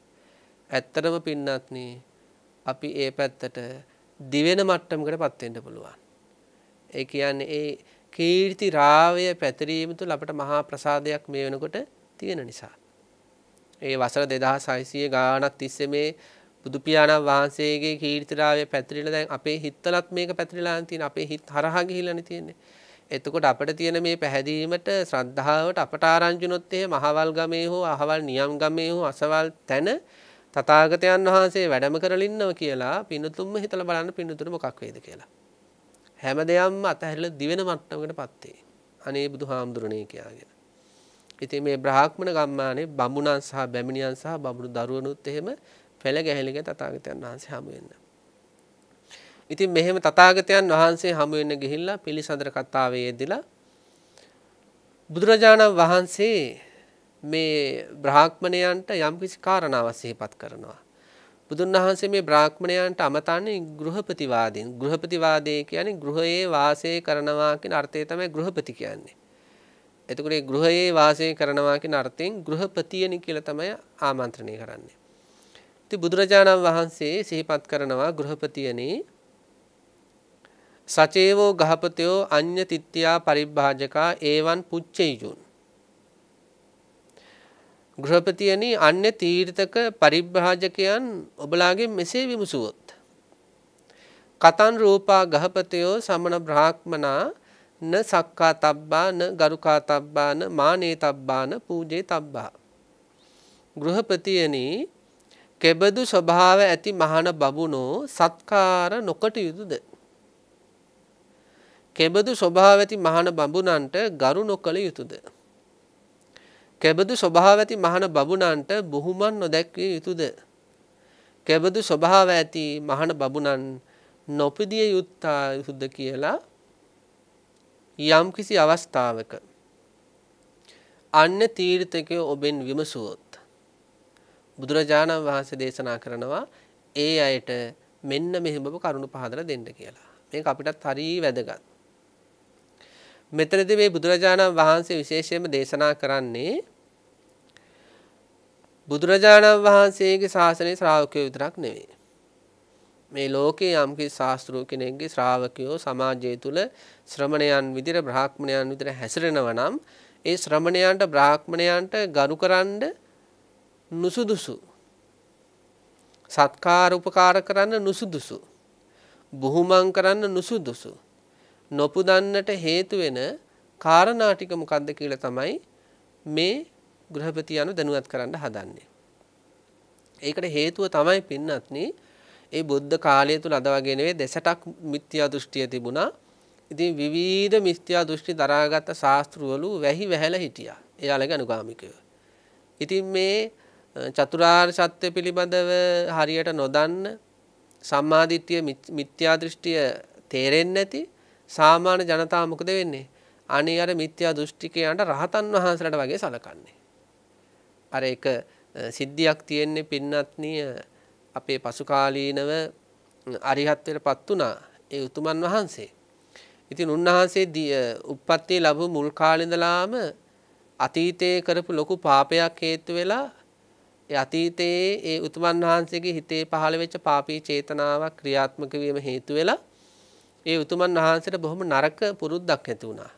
ඇත්තටම පින්නත්නි අපි ඒ පැත්තට දිවෙන මට්ටමකටපත් වෙන්න පුළුවන්. ඒ කියන්නේ ඒ කීර්ති රාවය පැතිරීම තුළ අපට මහා ප්‍රසාදයක් මේ වෙනකොට තියෙන නිසා. ඒ වසර 2600 ගාණක් තිස්සේ මේ බුදු පියාණන් වහන්සේගේ කීර්තිරාවය පැතිරිලා දැන් අපේ හිතලත් මේක පැතිරිලා තියෙන අපේ හිත හරහා ගිහිලානේ තියෙන්නේ. එතකොට අපිට තියෙන මේ පැහැදීමට ශ්‍රද්ධාවට අපට ආරංචිනොත් එහෙම අහවල් ගමේ හෝ අහවල් නියම් ගමේ හෝ අසවල් තැන තථාගතයන් වහන්සේ වැඩම කරලා ඉන්නවා කියලා පින්තුම්ම හිතලා බලන්න පින්තුර මොකක් වේද කියලා. හැම දෙයක්ම අතහැරලා දිවෙන මට්ටමකටපත් වේ. අනේ බුදුහාමුදුරනේ කියාගෙන. ඉතින් මේ බ්‍රාහ්මණ ගම්මානේ බමුණන් සහ බැමිණියන් සහ බමුණු දරුවනුත් එහෙම පෙළ ගැහිලික තථාගතයන් වහන්සේ හමු වෙන්න. ඉතින් මෙහෙම තථාගතයන් වහන්සේ හමු වෙන්න ගිහිල්ලා පිළිසඳර කතාවේ යෙදিলা බුදුරජාණන් වහන්සේ මේ බ්‍රාහ්මණයන්ට යම්කිසි කාරණාවක් සිහිපත් කරනවා. බුදුන් වහන්සේ මේ බ්‍රාහ්මණයන්ට අමතන්නේ ගෘහපතිවාදීන්. ගෘහපතිවාදයේ කියන්නේ ගෘහයේ වාසය කරනවා කියන අර්ථය තමයි ගෘහපති කියන්නේ. එතකොට මේ ගෘහයේ වාසය කරනවා කියන අර්ථයෙන් ගෘහපතියනි කියලා තමයි ආමන්ත්‍රණය කරන්නේ. ඉතින් බුදුරජාණන් වහන්සේ සිහිපත් කරනවා ගෘහපතියනි සචේවෝ ගහපතයෝ අඤ්ඤ තිත්‍යා පරිභාජකා ඒවන් පුච්චේයුන්. ගෘහපතියනි අන්‍ය තීර්ථක පරිභාජකයන් ඔබලාගෙන් මෙසේ විමසුවොත් කතන් රූපා ගහපතයෝ සමන බ්‍රාහ්මනා න සක්කා තබ්බා න ගරුකා තබ්බා න මානේ තබ්බා න පූජේ තබ්බා. ගෘහපතියනි කෙබඳු ස්වභාව ඇති මහාන බබුනෝ සත්කාර නොකොට යුතුද? කෙබඳු ස්වභාව ඇති මහාන බබුනන්ට ගරු නොකළ යුතුද? කෙබඳු ස්වභාව ඇති මහාන බබුනන්ට බුහුමන් නොදැක්විය යුතුද? කෙබඳු ස්වභාව ඇති මහාන බබුනන් නොපිදිය යුතුද කියලා යම්කිසි අවස්ථාවක අන්‍ය තීර්ථකයෝ ඔබෙන් විමසුවොත් බුදුරජාණන් වහන්සේ දේශනා කරනවා ඒ අයට මෙන්න මෙහෙම කරුණු පහදලා දෙන්න කියලා. මේක අපිටත් හරි වැදගත්. මෙතනදී මේ බුදුරජාණන් වහන්සේ විශේෂයෙන්ම දේශනා කරන්නේ බුදුරජාණන් වහන්සේගේ ශාසනයේ ශ්‍රාවකයෝ විතරක් නෙවෙයි. මේ ලෝකේ යම්කිසි ශාස්ත්‍රූ කෙනෙක්ගේ ශ්‍රාවකයෝ සමාජය තුල ශ්‍රමණයන් විදිහට බ්‍රාහ්මණයන් විදිහට හැසිරෙනවා නම් ඒ ශ්‍රමණයන්ට බ්‍රාහ්මණයන්ට ගරුකරන්න නුසුදුසු සත්කාර උපකාර කරන්න නුසුදුසු බුහුමන් කරන්න නුසුදුසු නොපුදන්නට හේතු වෙන කාරණා ටික මොකක්ද කියලා තමයි මේ ගෘහපතියන්ව දැනුවත් කරන්න හදන්නේ. ඒකට හේතුව තමයි පින්නත්නි ඒ බුද්ධ කාලය තුල අද වගේ නෙවෙයි දෙසටක් මිත්‍යා දෘෂ්ටිය තිබුණා. ඉතින් විවිධ මිත්‍යා දෘෂ්ටි දරාගත් ශාස්ත්‍රවලු වැහි වැහැලා හිටියා. එයාලගේ අනුගාමිකයෝ. ඉතින් මේ චතුරාර්ය සත්‍ය පිළිබඳව හරියට නොදන්න සම්මාදිට්ඨිය මිත්‍යා දෘෂ්ටිය තේරෙන්නේ නැති සාමාන්‍ය ජනතාව මොකද වෙන්නේ? අනේ අර මිත්‍යා දෘෂ්ටිකයන්ට රහතන් වහන්සේලාට වගේ සලකන්නේ. අර එක සිද්ධියක් තියෙන්නේ පින්නත්නි අපේ පසු කාලීනව අරිහත්ත්වයටපත් වුණා ඒ උතුමන් වහන්සේ. ඉතින් උන්වහන්සේ උප්පත්තිය ලැබු මුල් කාලේ ඉඳලාම අතීතයේ කරපු ලොකු පාපයක් හේතු වෙලා ඒ අතීතයේ ඒ උතුමන් වහන්සේගේ හිතේ පහළ වෙච්ච පාපී චේතනාවක් ක්‍රියාත්මක වීම හේතු වෙලා ඒ උතුමන් වහන්සේට බොහොම නරක පුරුද්දක් ඇති වුණා.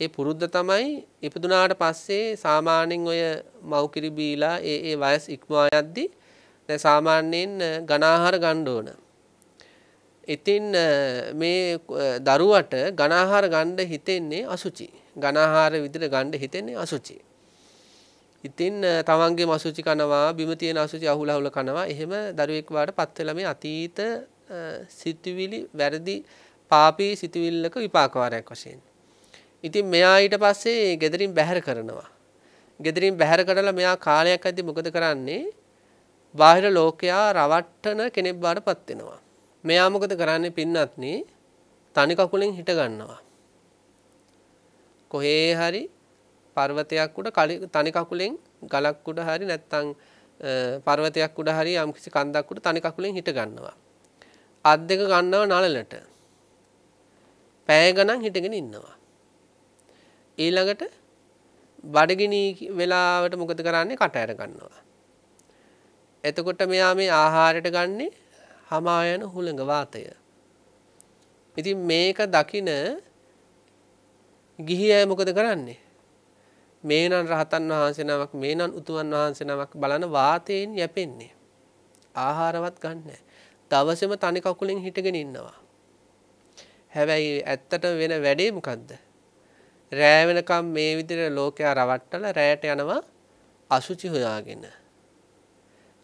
ඒ පුරුද්ද තමයි ඉපදුනාට පස්සේ සාමාන්‍යයෙන් ඔය මව්කිරි බීලා ඒ වයස් ඉක්මවා යද්දී දැන් සාමාන්‍යයෙන් ඝන ආහාර ගන්න ඕන. ඉතින් මේ දරුවට ඝන ආහාර ගන්න හිතෙන්නේ අසුචි. ඝන ආහාර විදිහට ගන්න හිතෙන්නේ අසුචි. ඉතින් තමන්ගේම අසුචි කනවා, බිම තියෙන අසුචි අහුල අහුල කනවා. එහෙම දරුවෙක් වාටපත් වෙලා මේ අතීත සිතුවිලි වැරදි පාපී සිතුවිල්ලක විපාක වාරයක් වශයෙන්. ඉතින් මෙයා ඊට පස්සේ ගෙදරින් බැහැර කරනවා. ගෙදරින් බැහැර කරලා මෙයා කාලයක් ඇද්දි මොකද කරන්නේ? බාහිර ලෝකයා රවට්ටන කෙනෙක් බාටපත් වෙනවා. මෙයා මොකද කරන්නේ පින්නත්නි? තනි කකුලෙන් හිට ගන්නවා. කොහේ හරි පර්වතයක් උඩ තනි කකුලෙන් ගලක් උඩ හරි නැත්නම් පර්වතයක් උඩ හරි යම්කිසි කන්දක් උඩ තනි කකුලෙන් හිට ගන්නවා. අත් දෙක ගන්නව නළලට. පැය ගණන් හිටගෙන ඉන්නවා. ඊළඟට බඩගිනි වෙලාවට මොකද කරන්නේ? කට ඇර ගන්නවා. එතකොට මෙයා මේ ආහාරයට ගන්නේ හමා යන හුළඟ වාතය. ඉතින් මේක දකින ගිහි අය මොකද කරන්නේ? මේනන් රහතන් වහන්සේ නමක් මේනන් උතුමන් වහන්සේ නමක් බලන වාතයෙන් යැපෙන්නේ. ආහාරවත් ගන්න නැහැ. දවසේම තනි කකුලෙන් හිටගෙන ඉන්නවා. හැබැයි ඇත්තටම වෙන වැඩේ මොකද්ද? රෑ වෙනකම් මේ විදිහට ලෝකයා රවට්ටලා රෑට යනවා අසුචි හොයාගෙන.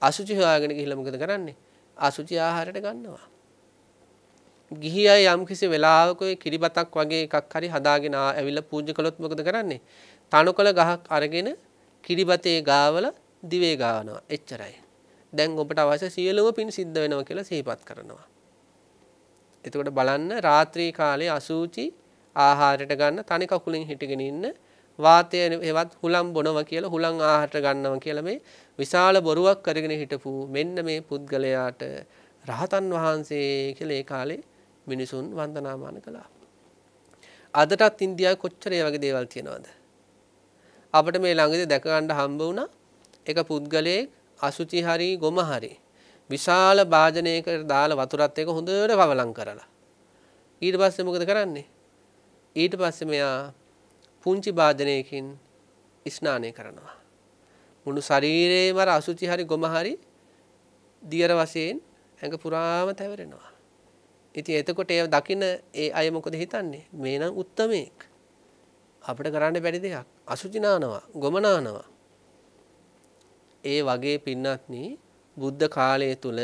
අසුචි හොයාගෙන ගිහිල්ලා මොකද කරන්නේ? අසුචි ආහාරයට ගන්නවා. ගිහි අය යම් කිසි වෙලාවක ඔය කිරිබතක් වගේ එකක් හරි හදාගෙන ඇවිල්ලා පූජා කළොත් මොකද කරන්නේ? තණකොළ ගහක් අරගෙන කිරිබතේ ගාවල දිවේ ගානවා. එච්චරයි. දැන් ඔබට අවශ්‍ය සියලුම පින් සිද්ධ වෙනවා කියලා සිහිපත් කරනවා. එතකොට බලන්න රාත්‍රී කාලේ අසුචි ආහාරයට ගන්න තනි කකුලෙන් හිටගෙන ඉන්න වාතය එවත් හුලම් බොනවා කියලා හුලම් ආහාරයට ගන්නවා කියලා මේ විශාල බොරුවක් කරගෙන හිටපු මෙන්න මේ පුද්ගලයාට රහතන් වහන්සේ කියලා ඒ කාලේ මිනිසුන් වන්දනාමාන කළා. අදටත් ඉන්දියාවේ කොච්චර ඒ වගේ දේවල් තියෙනවද? අපිට මේ ළඟදී දැක ගන්න හම්බ වුණා එක පුද්ගලයෙක් අසුචි හරි ගොම හරි විශාල භාජනයකට දාලා වතුරත් එක්ක හොඳට කවලම් කරලා ඊට පස්සේ මොකද කරන්නේ? ඊට පස්සේ මෙයා පුංචි භාජනයකින් ස්නානය කරනවා. මුළු ශරීරේම අර අසුචි හරි ගොම හරි දියර වශයෙන් ඇඟ පුරාම තැවරෙනවා. ඉතින් එතකොට ඒ දකින්න ඒ අය මොකද හිතන්නේ? මේ නම් උත්තමයෙක්. අපිට කරන්න බැරි දෙයක්. අසුචි නානවා, ගොම නානවා. ඒ වගේ පින්නත්නි බුද්ධ කාලය තුල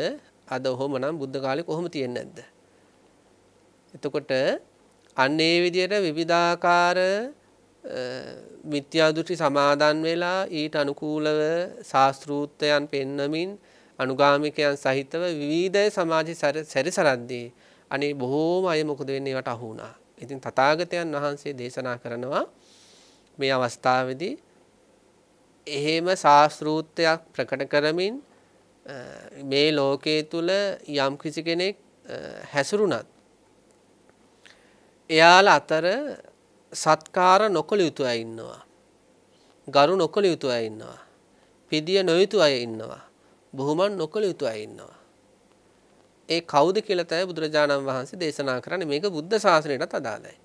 අද ඔහොමනම් බුද්ධ කාලේ කොහොම තියෙන්නේ නැද්ද? එතකොට අන්න ඒ විදිහට විවිධාකාර මිත්‍යා දෘෂ්ටි සමාදන් වෙලා ඊට අනුකූලව ශාස්ත්‍රූත්වයන් පෙන්වමින් අනුගාමිකයන් සහිතව විවිධ සමාජ සැරිසරද්දී අනේ බොහෝම අය මොකද වෙන්නේ ඒවට අහු වුණා. ඉතින් තථාගතයන් වහන්සේ දේශනා කරනවා මේ අවස්ථාවේදී එහෙම ශාස්ත්‍රූත්වයක් ප්‍රකට කරමින් මේ ලෝකයේ තුල යම් කිසි කෙනෙක් හැසිරුණත් එයාලා අතර සත්කාර නොකළ යුතු අය ඉන්නවා. ගරු නොකළ යුතු අය ඉන්නවා. පිදිය නොයුතු අය ඉන්නවා. බොහොමන් නොකළ යුතු අය ඉන්නවා. ඒ කවුද කියලා තමයි බුදුරජාණන් වහන්සේ දේශනා කරන්නේ. මේක බුද්ධ ශාසනයටත් අදාළයි.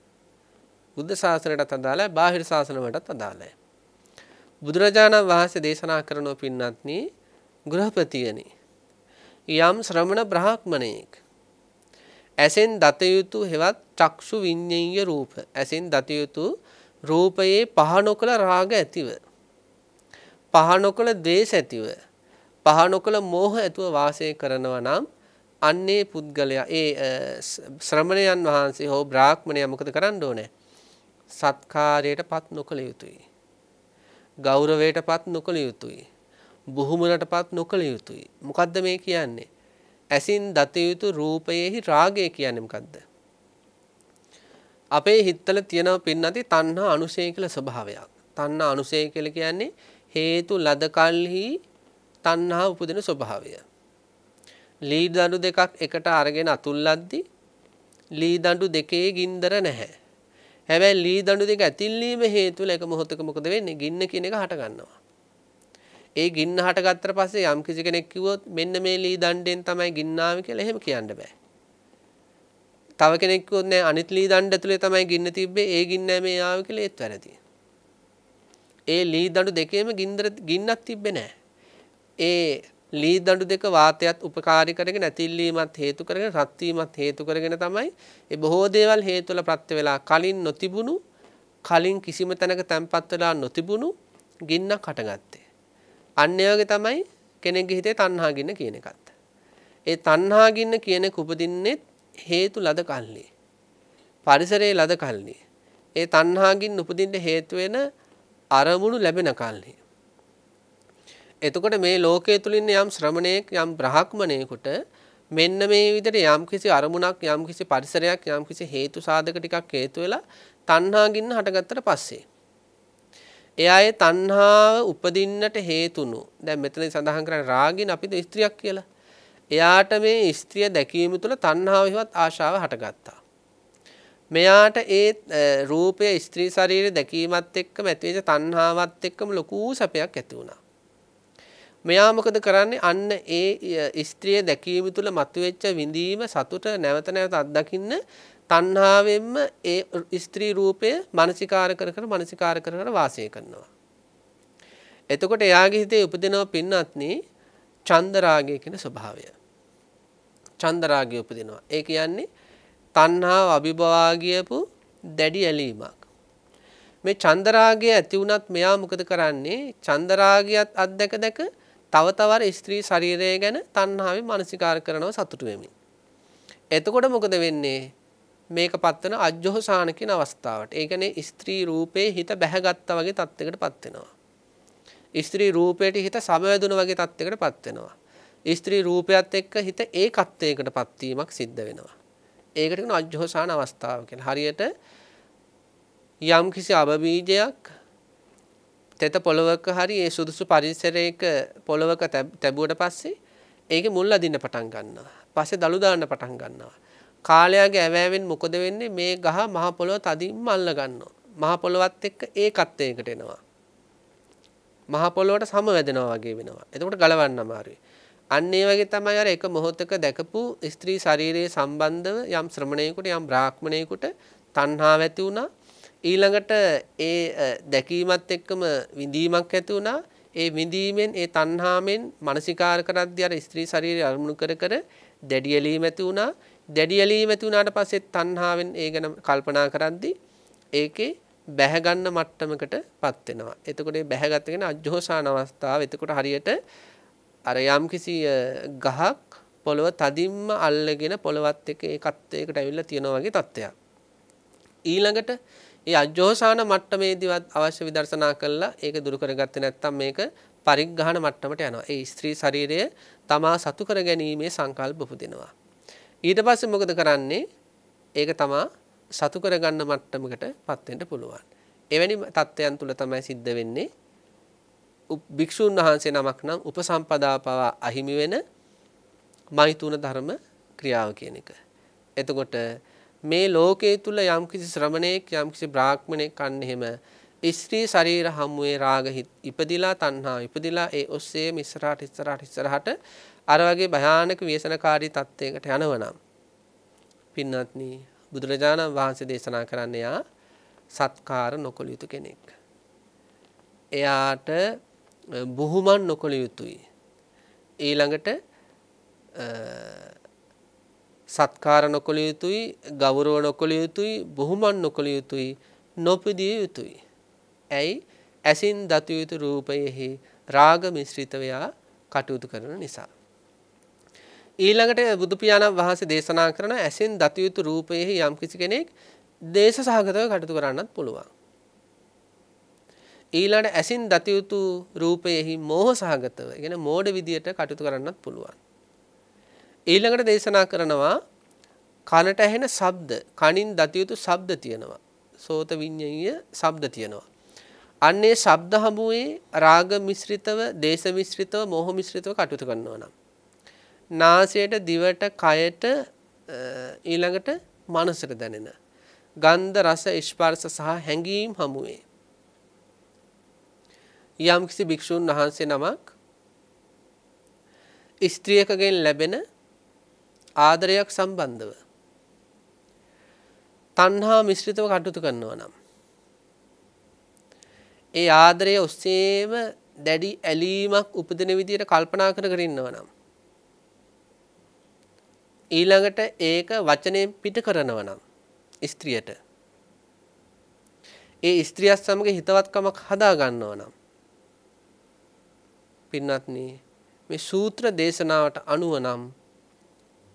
බුද්ධ ශාසනයටත් අදාළයි, බාහිර ශාසන වලටත් අදාළයි. බුදුරජාණන් වහන්සේ දේශනා කරනෝ පින්නත්නි ගෘහපතියනි යම් ශ්‍රමණ බ්‍රාහ්මණයෙක් ඇසෙන් දත යුතු හෙවත් චක්ෂු විඤ්ඤාය රූප ඇසෙන් දත යුතු රූපයේ පහනොකල රාග ඇතිව පහනොකල ද්වේෂ ඇතිව පහනොකල මෝහ ඇතුව වාසය කරනවා නම් අන්නේ පුද්ගලයා ඒ ශ්‍රමණයන් වහන්සේ හෝ බ්‍රාහ්මණයා මොකද කරන්න ඕනේ? සත්කාරයටපත් නොකළ යුතුයි. ගෞරවයටපත් නොකළ යුතුයි. බුහුමනටපත් නොකළ යුතුයි. මොකද්ද මේ කියන්නේ? ඇසින් දත යුතු රූපයේහි රාගය කියන්නේ මොකද්ද? අපේ හිතවල තියෙන පින්නති තණ්හා අනුසය කියලා ස්වභාවයක්. තණ්හා අනුසය කියලා කියන්නේ හේතු ලද කල්හි තණ්හා උපදින ස්වභාවය. ලී දඬු දෙකක් එකට අරගෙන අතුල්ලද්දි ලී දඬු දෙකේ ගින්දර නැහැ. හැබැයි ලී දඬු දෙක ඇතිල්ලීම හේතුල එක මොහොතක මොකද වෙන්නේ? ගින්න කියන එක හට ගන්නවා. ඒ ගින්න හටගත්තට පස්සේ යම් කිසි කෙනෙක් කිව්වොත් මෙන්න මේ ලී දණ්ඩෙන් තමයි ගින්න ආවේ කියලා එහෙම කියන්න බෑ. තව කෙනෙක් කිව්වොත් නෑ අනිත් ලී දණ්ඩ ඇතුලේ තමයි ගින්න තිබ්බේ ඒ ගින්න මේ ආවේ කියලා ඒත් වැරදි. ඒ ලී දඬු දෙකේම ගින්නක් තිබ්බේ නෑ. ඒ ලී දඬු දෙක වාතයත් උපකාරී කරගෙන ඇතිල්ලීමත් හේතු කරගෙන රත් වීමත් හේතු කරගෙන තමයි ඒ බොහෝ දේවල් හේතු වල ප්‍රත්‍ය වෙලා කලින් නොතිබුණු කලින් කිසිම තැනක තැම්පත් වෙලා නොතිබුණු ගින්නක් හටගත්තේ. අන්න ඒ වගේ තමයි කෙනෙක්ගේ හිතේ තණ්හා ගින්න කියන එකත්. ඒ තණ්හා ගින්න කියන එක උපදින්නේ හේතු ලද කල්ලි. පරිසරයේ ලද කල්ලි. ඒ තණ්හා ගින්න උපදින්න හේතු වෙන අරමුණු ලැබෙන කල්ලි. එතකොට මේ ලෝකයේ තුලින් යම් ශ්‍රමණයෙක් යම් බ්‍රාහ්මණයෙකුට මෙන්න මේ විදිහට යම් කිසි අරමුණක් යම් කිසි පරිසරයක් යම් කිසි හේතු සාධක ටිකක් හේතු වෙලා තණ්හා ගින්න හටගත්තට පස්සේ එයායේ තණ්හාව උපදින්නට හේතුණු දැන් මෙතන සඳහන් කරන්නේ රාගින් අපිට ස්ත්‍රියක් කියලා. එයාට මේ ස්ත්‍රිය දැකීම තුළ තණ්හාවෙහිවත් ආශාව හටගත්තා. මෙයාට ඒ රූපය ස්ත්‍රී ශරීරය දැකීමත් එක්කම ඇතිවෙච්ච තණ්හාවත් එක්කම ලොකු සැපයක් ඇති වුණා. මෙයා මොකද කරන්නේ? අන්න ඒ ස්ත්‍රිය දැකීම තුළ මතුවෙච්ච විඳීම සතුට නැවත නැවත අත්දකින්න තණ්හාවෙන්ම ඒ ස්ත්‍රී රූපය මානසිකාර කර වාසය කරනවා. එතකොට එයාගේ හිතේ උපදිනවා පින්නත්නි ඡන්ද රාගය කියන ස්වභාවය. ඡන්ද රාගය උපදිනවා. ඒ කියන්නේ තණ්හාව අභිභවා ගියපු දැඩි ඇලීමක්. මේ ඡන්ද රාගය ඇති වුණත් මෙයා මොකද කරන්නේ? ඡන්ද රාගයත් අත්දැක දැක තව තවර ස්ත්‍රී ශරීරය ගැන තණ්හාවෙන් මානසිකාර කරනවා සතුටු වෙමින්. එතකොට මොකද වෙන්නේ? මේක පත්වන අජ්ජෝසාන කියන අවස්ථාවට. ඒ කියන්නේ ස්ත්‍රී රූපේ හිත බැහැගත්තා වගේ තත්යකටපත් වෙනවා. ස්ත්‍රී රූපයට හිත සමවැදුණු වගේ තත්යකටපත් වෙනවා. ස්ත්‍රී රූපයත් එක්ක හිත ඒකත්වයකටපත් වීමක් සිද්ධ වෙනවා. ඒකට කියන අජ්ජෝසාන අවස්ථාව කියලා. හරියට යම් කිසි අබබීජයක් තෙත පොළවක හරි ඒ සුදුසු පරිසරයක පොළවක තැබුවට පස්සේ ඒකේ මුල් අදින්න පටන් ගන්නවා. පස්සේ දළු දාන්න පටන් ගන්නවා. කාලයගේ ඇවෑවෙන් මොකද වෙන්නේ? මේ ගහ මහ පොළව තදින්ම අල්ල ගන්නවා. මහ පොළවත් එක්ක ඒකත්වයකට එනවා. මහ පොළොවට සමවැදෙනවා වගේ වෙනවා. එතකොට ගලවන්න අමාරුයි. අන්න ඒ වගේ තමයි අර එක මොහොතක දැකපු ස්ත්‍රී ශරීරයේ සම්බන්ධව යම් ශ්‍රමණයෙකුට යම් බ්‍රාහ්මණයෙකුට තණ්හාව ඇති වුණා. ඊළඟට ඒ දැකීමත් එක්කම විඳීමක් ඇති වුණා. ඒ විඳීමෙන් ඒ තණ්හාවෙන් මානසිකාර කරද්දී අර ස්ත්‍රී ශරීරය අරමුණු කර කර දැඩි ඇලීම ඇති වුණා. දැඩි ඇලීම ඇති වුණාට පස්සේ තණ්හාවෙන් ඒ ගැන කල්පනා කරද්දී ඒකේ බැහැ ගන්න මට්ටමකටපත් වෙනවා. එතකොට මේ බැහැගත කියන අජ්ජෝසාන අවස්ථාව. එතකොට හරියට අර යම්කිසි ගහක් පොළව තදින්ම අල්ලගෙන පොළවත් එක්ක ඒකත්වයකට ඇවිල්ලා තියෙනවා වගේ තත්ත්වයක්. ඊළඟට මේ අජ්ජෝසාන මට්ටමේදීවත් අවශ්‍ය විදර්ශනා කළා ඒක දුරු කරගත්තේ නැත්නම් මේක පරිග්‍රහණ මට්ටමට යනවා. ඒ ස්ත්‍රී ශරීරය තමා සතු කර ගැනීමේ සංකල්ප උපදිනවා. ඊට පස්සේ මොකද කරන්නේ? ඒක තමා සතු කරගන්න මට්ටමකටපත් වෙන්න පුළුවන්. එවැනි තත්ත්වයන් තුල තමයි සිද්ධ වෙන්නේ භික්ෂුන් වහන්සේ නමක් නම් උපසම්පදා පවා අහිමි වෙන මෛතුන ධර්ම ක්‍රියාව කියන එක. එතකොට මේ ලෝකයේ තුල යම්කිසි ශ්‍රමණේක් යම්කිසි බ්‍රාහ්මණෙක් අන්න එහෙම ස්ත්‍රී ශරීර හමුවේ රාග ඉපදිලා තණ්හා ඉපදිලා ඒ ඔස්සේ ඉස්සරහට අර වගේ භයානක ව්‍යසනකාරී තත්ත්වයකට යනවනම් පින්වත්නි බුදුරජාණන් වහන්සේ දේශනා කරන්නේ යා සත්කාර නොකළ යුතු කෙනෙක්. එයාට බුහුමන් නොකළ යුතුයි. ඊළඟට සත්කාර නොකළ යුතුයි, ගෞරව නොකළ යුතුයි, බුහුමන් නොකළ යුතුයි, නොපිදිය යුතුයි. ඇයි? ඇසින් දතු යුතු රූපයෙහි රාග මිශ්‍රිතව කටයුතු කරන නිසා. ඊළඟට බුදු පියාණන් වහන්සේ දේශනා කරන ඇසින් දතු යුතු රූපයෙහි යම් කිසි කෙනෙක් දේශ සහගතව කටයුතු කරන්නත් පුළුවන්. ඊළඟ ඇසින් දතු යුතු රූපයෙහි මෝහ සහගතව, කියන්නේ මෝඩ විදියට කටයුතු කරන්නත් පුළුවන්. ඊළඟට දේශනා කරනවා කනට ඇහෙන ශබ්ද, කනින් දතු යුතු ශබ්ද තියෙනවා. සෝත විඤ්ඤාණීය ශබ්ද තියෙනවා. අන්නේ ශබ්ද හමුවේ රාග මිශ්‍රිතව, දේශ මිශ්‍රිතව, මෝහ මිශ්‍රිතව කටයුතු කරනවා නම් නාසයට, දිවට, කයට ඊළඟට මනසට දැනෙන ගන්ධ, රස, ස්පර්ශ සහ හැඟීම් හමුවේ යම්කිසි භික්ෂුන් වහන්සේ නමක් ස්ත්‍රියකගෙන් ලැබෙන ආදරයක් සම්බන්ධව තණ්හා මිශ්‍රිතව කටයුතු කරනවා නම් ඒ ආදරය ඔස්සේම දැඩි ඇලීමක් උපදින විදියට කල්පනා කර ඉන්නවා නම් ඊළඟට ඒක වචනයෙන් පිට කරනවා නම් ස්ත්‍රියට ඒ ස්ත්‍රියත් සමග හිතවත්කමක් හදා ගන්නවා නම් පින්වත්නි මේ සූත්‍ර දේශනාවට අනුව නම්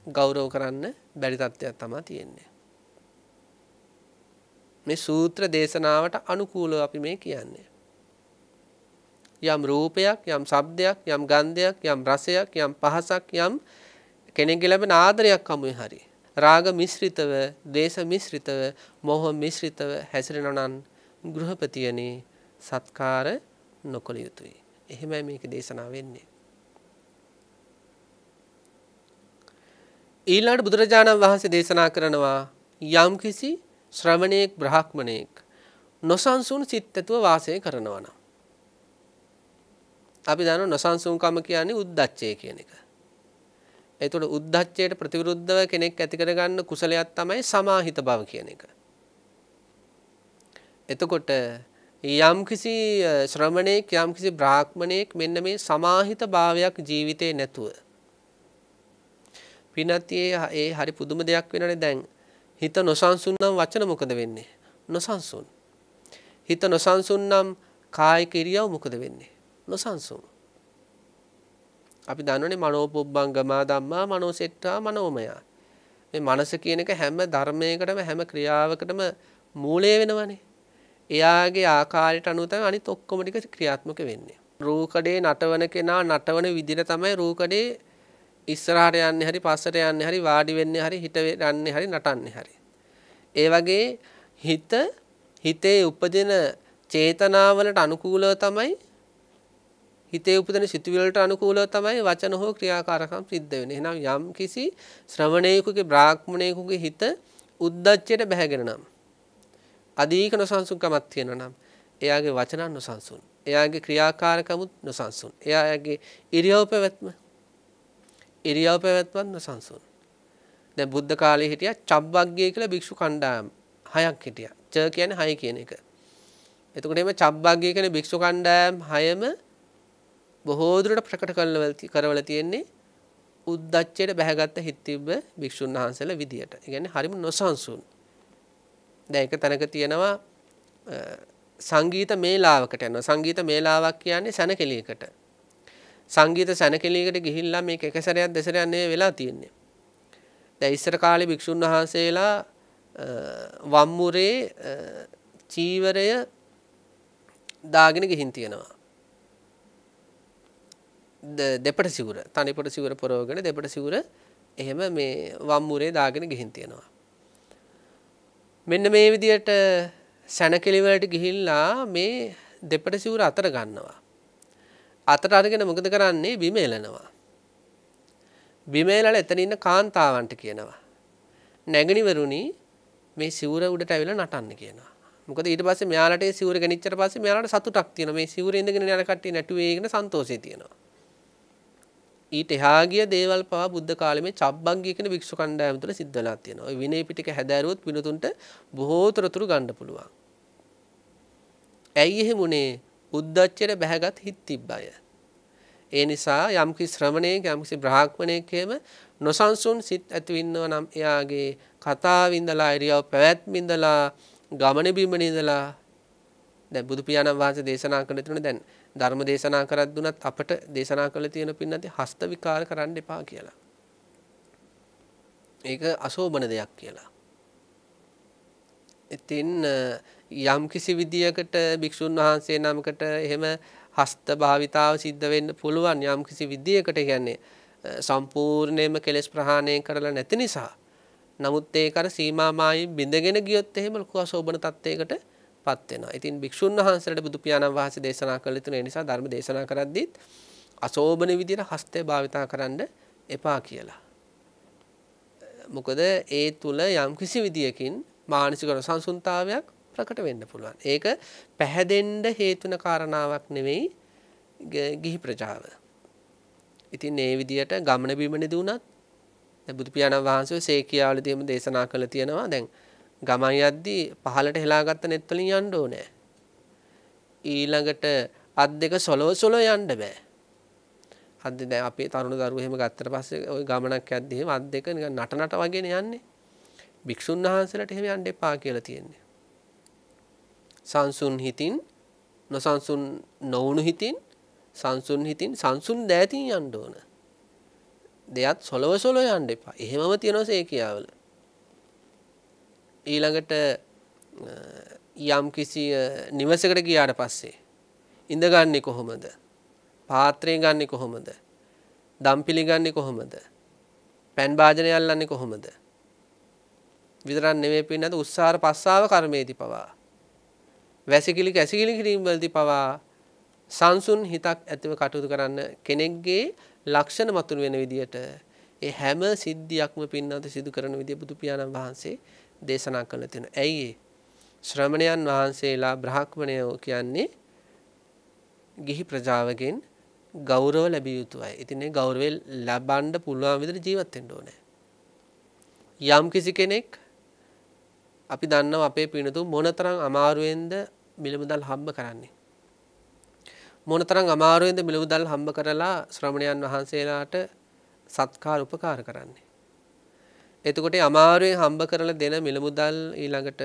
ගෞරව කරන්න බැරි තත්ත්වයක් තමයි තියෙන්නේ. මේ සූත්‍ර දේශනාවට අනුකූලව අපි මේ කියන්නේ. යම් රූපයක්, යම් ශබ්දයක්, යම් ගන්ධයක්, යම් රසයක්, යම් පහසක්, යම් කෙනෙක්ගේ ලැබෙන ආදරයක් හමුවේ හරි රාග මිශ්‍රිතව, දේශ මිශ්‍රිතව, මෝහ මිශ්‍රිතව හැසිරෙනවා නම් ගෘහපතියනේ සත්කාර නොකළ යුතුයි. එහෙමයි මේක දේශනා වෙන්නේ. ඊළඟට බුදුරජාණන් වහන්සේ දේශනා කරනවා යම්කිසි ශ්‍රමණේක් බ්‍රාහ්මණේක් නොසන්සුන් සිත් ඇතුව වාසය කරනවා නම් අපි දන්නවා නොසන්සුන්කම කියන්නේ උද්දච්චය කියන එක. ඒතකොට උද්දච්චයට ප්‍රතිවිරුද්ධව කෙනෙක් ඇති කරගන්න කුසලයක් තමයි සමාහිත බව කියන එක. එතකොට යම්කිසි ශ්‍රමණේක් යම්කිසි බ්‍රාහ්මණයෙක් මෙන්න මේ සමාහිත භාවයක් ජීවිතේ නැතුව පිනත් ඒ හරි පුදුම දෙයක් වෙනනේ. දැන් හිත නොසන්සුන් නම් වචන මොකද වෙන්නේ? නොසන්සුන්. හිත නොසන්සුන් නම් කායික ඉරියව් මොකද වෙන්නේ? නොසන්සුන්. අපි දන්නවනේ මනෝපුබ්බංගමා ධම්මා මනෝසෙට්ඨා මනෝමය. මේ මනස කියන එක හැම ධර්මයකටම හැම ක්‍රියාවකටම මූලය වෙනවනේ. එයාගේ ආකාරයට අනුව තමයි අනිත් ඔක්කොම ටික ක්‍රියාත්මක වෙන්නේ. රූකඩේ නටවන කෙනා නටවන විදිහට තමයි රූකඩේ ඉස්සරහට යන්නේ හරි පස්සට යන්නේ හරි වාඩි වෙන්නේ හරි හිට යන්නේ හරි නටන්නේ හරි. ඒ වගේ හිතේ උපදින චේතනාවලට අනුකූලව තමයි හිතේ උපදින සිතුවිල්ලට අනුකූලව තමයි වචන හෝ ක්‍රියාකාරකම් සිද්ධ වෙන්නේ. එහෙනම් යම් කිසි ශ්‍රවණයෙකුගේ බ්‍රාහ්මණයෙකුගේ හිත උද්දච්චයට බැහැගෙන නම් අධික නොසන්සුන්කමක් තියෙනවා නම් එයාගේ වචන නොසන්සුන්. එයාගේ ක්‍රියාකාරකමුත් නොසන්සුන්. එයාගේ ඉරියව් පැවැත්මත් නොසන්සුන්. දැන් බුද්ධ කාලේ හිටියා චබ්බග්ගය කියලා භික්ෂු කණ්ඩායම් 6ක් හිටියා. ච කියන්නේ 6 කියන එක. එතකොට එimhe චබ්බග්ගය කියන භික්ෂු කණ්ඩායම් 6ම බොහෝ දුරට ප්‍රකට කරවල තියෙන්නේ උද්දච්චයට බැහැගත්ත හිත තිබ්බ භික්ෂුන් වහන්සේලා විදියට. ඒ කියන්නේ හරිම නොසන්සුන්. දැන් එක තැනක තියෙනවා සංගීත මේලාවකට යනවා. සංගීත මේලාවක් කියන්නේ සැනකෙළියකට. සංගීත සැනකෙළියකට ගිහිල්ලා මේක එක සැරයක් දෙසරයක් නෙවෙයි වෙලා තියෙන්නේ. දැන් ඉස්සර කාලේ භික්ෂුන් වහන්සේලා වම්මුරේ චීවරය දාගෙන ගිහින් තියෙනවා. දෙපට සිවුර තනිපට සිවුර පොරවගෙන දෙපට සිවුර එහෙම මේ වම්මුරේ දාගෙන ගිහින් තියෙනවා. මෙන්න මේ විදියට සැනකෙළි වලට ගිහිල්ලා මේ දෙපට සිවුර අතර ගන්නවා. අතට අරගෙන මොකද කරන්නේ? බිම එලනවා. බිම එලලා එතන ඉන්න කාන්තාවන්ට කියනවා නැගණිවරුනි මේ සිවුර උඩට ඇවිල්ලා නටන්න කියනවා. මොකද ඊට පස්සේ මෙයාලට ඒ සිවුර ගෙනිච්චට පස්සේ මෙයාලට සතුටක් තියෙනවා. මේ සිවුරේ ඉඳගෙන යන කට්ටිය නැටුවේගෙන සන්තෝෂේ තියෙනවා. ඊට එහා ගිය දේවල් පවා බුද්ධ කාලේ මේ චබ්බග්ගය කියන භික්ෂු කණ්ඩායම තුළ සිද්ධ වෙලා තියෙනවා. ඔය විනය පිටක හැදෑරුවොත් පිනතුන්ට බොහෝ තොරතුරු ගන්න පුළුවන්. ඇයි එහෙම උනේ? උද්දච්චයට බැහැගත් හිත් තිබ්බය. ඒ නිසා යම්කිසි ශ්‍රමණයෙක් යම්කිසි බ්‍රාහ්මණයෙක් එහෙම නොසන්සුන් සිත් ඇති වෙනවා නම් එයාගේ කතාව ඉඳලා ඉරියව් පැවැත්ම ඉඳලා ගමන බිමන ඉඳලා දැන් බුදු පියාණන් වහන්සේ දේශනා කළ තුන දැන් ධර්ම දේශනා කරත් දුනත් අපට දේශනා කළ තියෙන පින්නදී හස්ත විකාර කරන්න එපා කියලා. ඒක අශෝභන දෙයක් කියලා. ඉතින් යම් කිසි විදියකට භික්ෂුන් වහන්සේ නමකට එහෙම හස්ත භාවිතාව සිද්ධ වෙන්න පුළුවන් යම් කිසි විදියකට කියන්නේ සම්පූර්ණයෙන්ම කෙලෙස් ප්‍රහාණය කරලා නැති නිසා. නමුත් ඒක අර සීමා මායින් බිඳගෙන ගියොත් එහෙම ලොකු අශෝභන තත්යකට පත් වෙනවා. ඉතින් භික්ෂුන් වහන්සේලාට බුදු පියාණන් වහන්සේ දේශනා කළ තුන ඒ නිසා ධර්ම දේශනා කරද්දීත් අශෝභන විදියට හස්තය භාවිතා කරන්න එපා කියලා. මොකද ඒ තුල යම් කිසි විදියකින් මානසික සංසුන්තාවයක් ප්‍රකට වෙන්න පුළුවන්. ඒක පැහැදෙන්න හේතුන කාරණාවක් නෙවෙයි ගිහි ප්‍රජාව. ඉතින් මේ විදියට ගමන බිමනේදී උනත් දැන් බුදු පියාණන් වහන්සේ සේකියාවලදීම දේශනා කළ තියෙනවා. දැන් ගමන් යද්දී පහලට හෙලාගත්ත net වලින් යන්න ඕනේ. ඊළඟට අත් දෙක සොලව යන්න බෑ. අත් දැන් අපේ තරුණ දරුවෝ එහෙම ගත්තට පස්සේ ওই ගමනක් යද්දී එහෙම අත් දෙක නිකන් නට වගේනේ යන්නේ. භික්ෂුන් වහන්සේලාට එහෙම යන්න එපා කියලා තියෙන්නේ. සංසුන් හිතින් නොසන්සුන් නොවුණු හිතින් සංසුන් හිතින් සංසුන් දෑතින් යන්න ඕන. දෙයත් සොලව යන්න එපා. එහෙමම තියෙනවා සේකියාවල. ඊළඟට යම් කිසි නිවසකට ගියාට පස්සේ ඉඳගන්නේ කොහොමද? පාත්‍රය ගන්නෙ කොහොමද? දම් පිළිගන්නේ කොහොමද? පෑන් භාජනය අල්ලන්නේ කොහොමද? විතරක් නෙමෙයි පින්නද උස්සාර පස්සාව කර්මයේදී පවා වැසිකිලි කැසිකිලි කිරීම වලදී පවා සංසුන් හිතක් ඇතිව කටයුතු කරන්න කෙනෙක්ගේ ලක්ෂණ මතුන වෙන විදියට ඒ හැම සිද්ධියක්ම පින්නද සිදු කරන විදිය බුදු පියාණන් වහන්සේ දේශනා කළ තියෙනවා. ඇයි ශ්‍රමණයන් වහන්සේලා බ්‍රාහ්මණයෝ කියන්නේ ගිහි ප්‍රජාවගෙන් ගෞරව ලැබිය යුතුයි. ඉතින් ඒ ගෞරවය ලබන්න පුළුවන් විදිහට ජීවත් වෙන්න ඕනේ. යම් කිසි කෙනෙක් අපි දන්නවා අපේ පිනතුන් මොනතරම් අමාරුවෙන්ද මිල මුදල් හම්බ කරන්නේ. මොනතරම් අමාරුවෙන්ද මිල මුදල් හම්බ කරලා ශ්‍රමණයන් වහන්සේලාට සත්කාර උපකාර කරන්නේ. එතකොට අමාරුවෙන් හම්බ කරලා දෙන මිල මුදල් ඊළඟට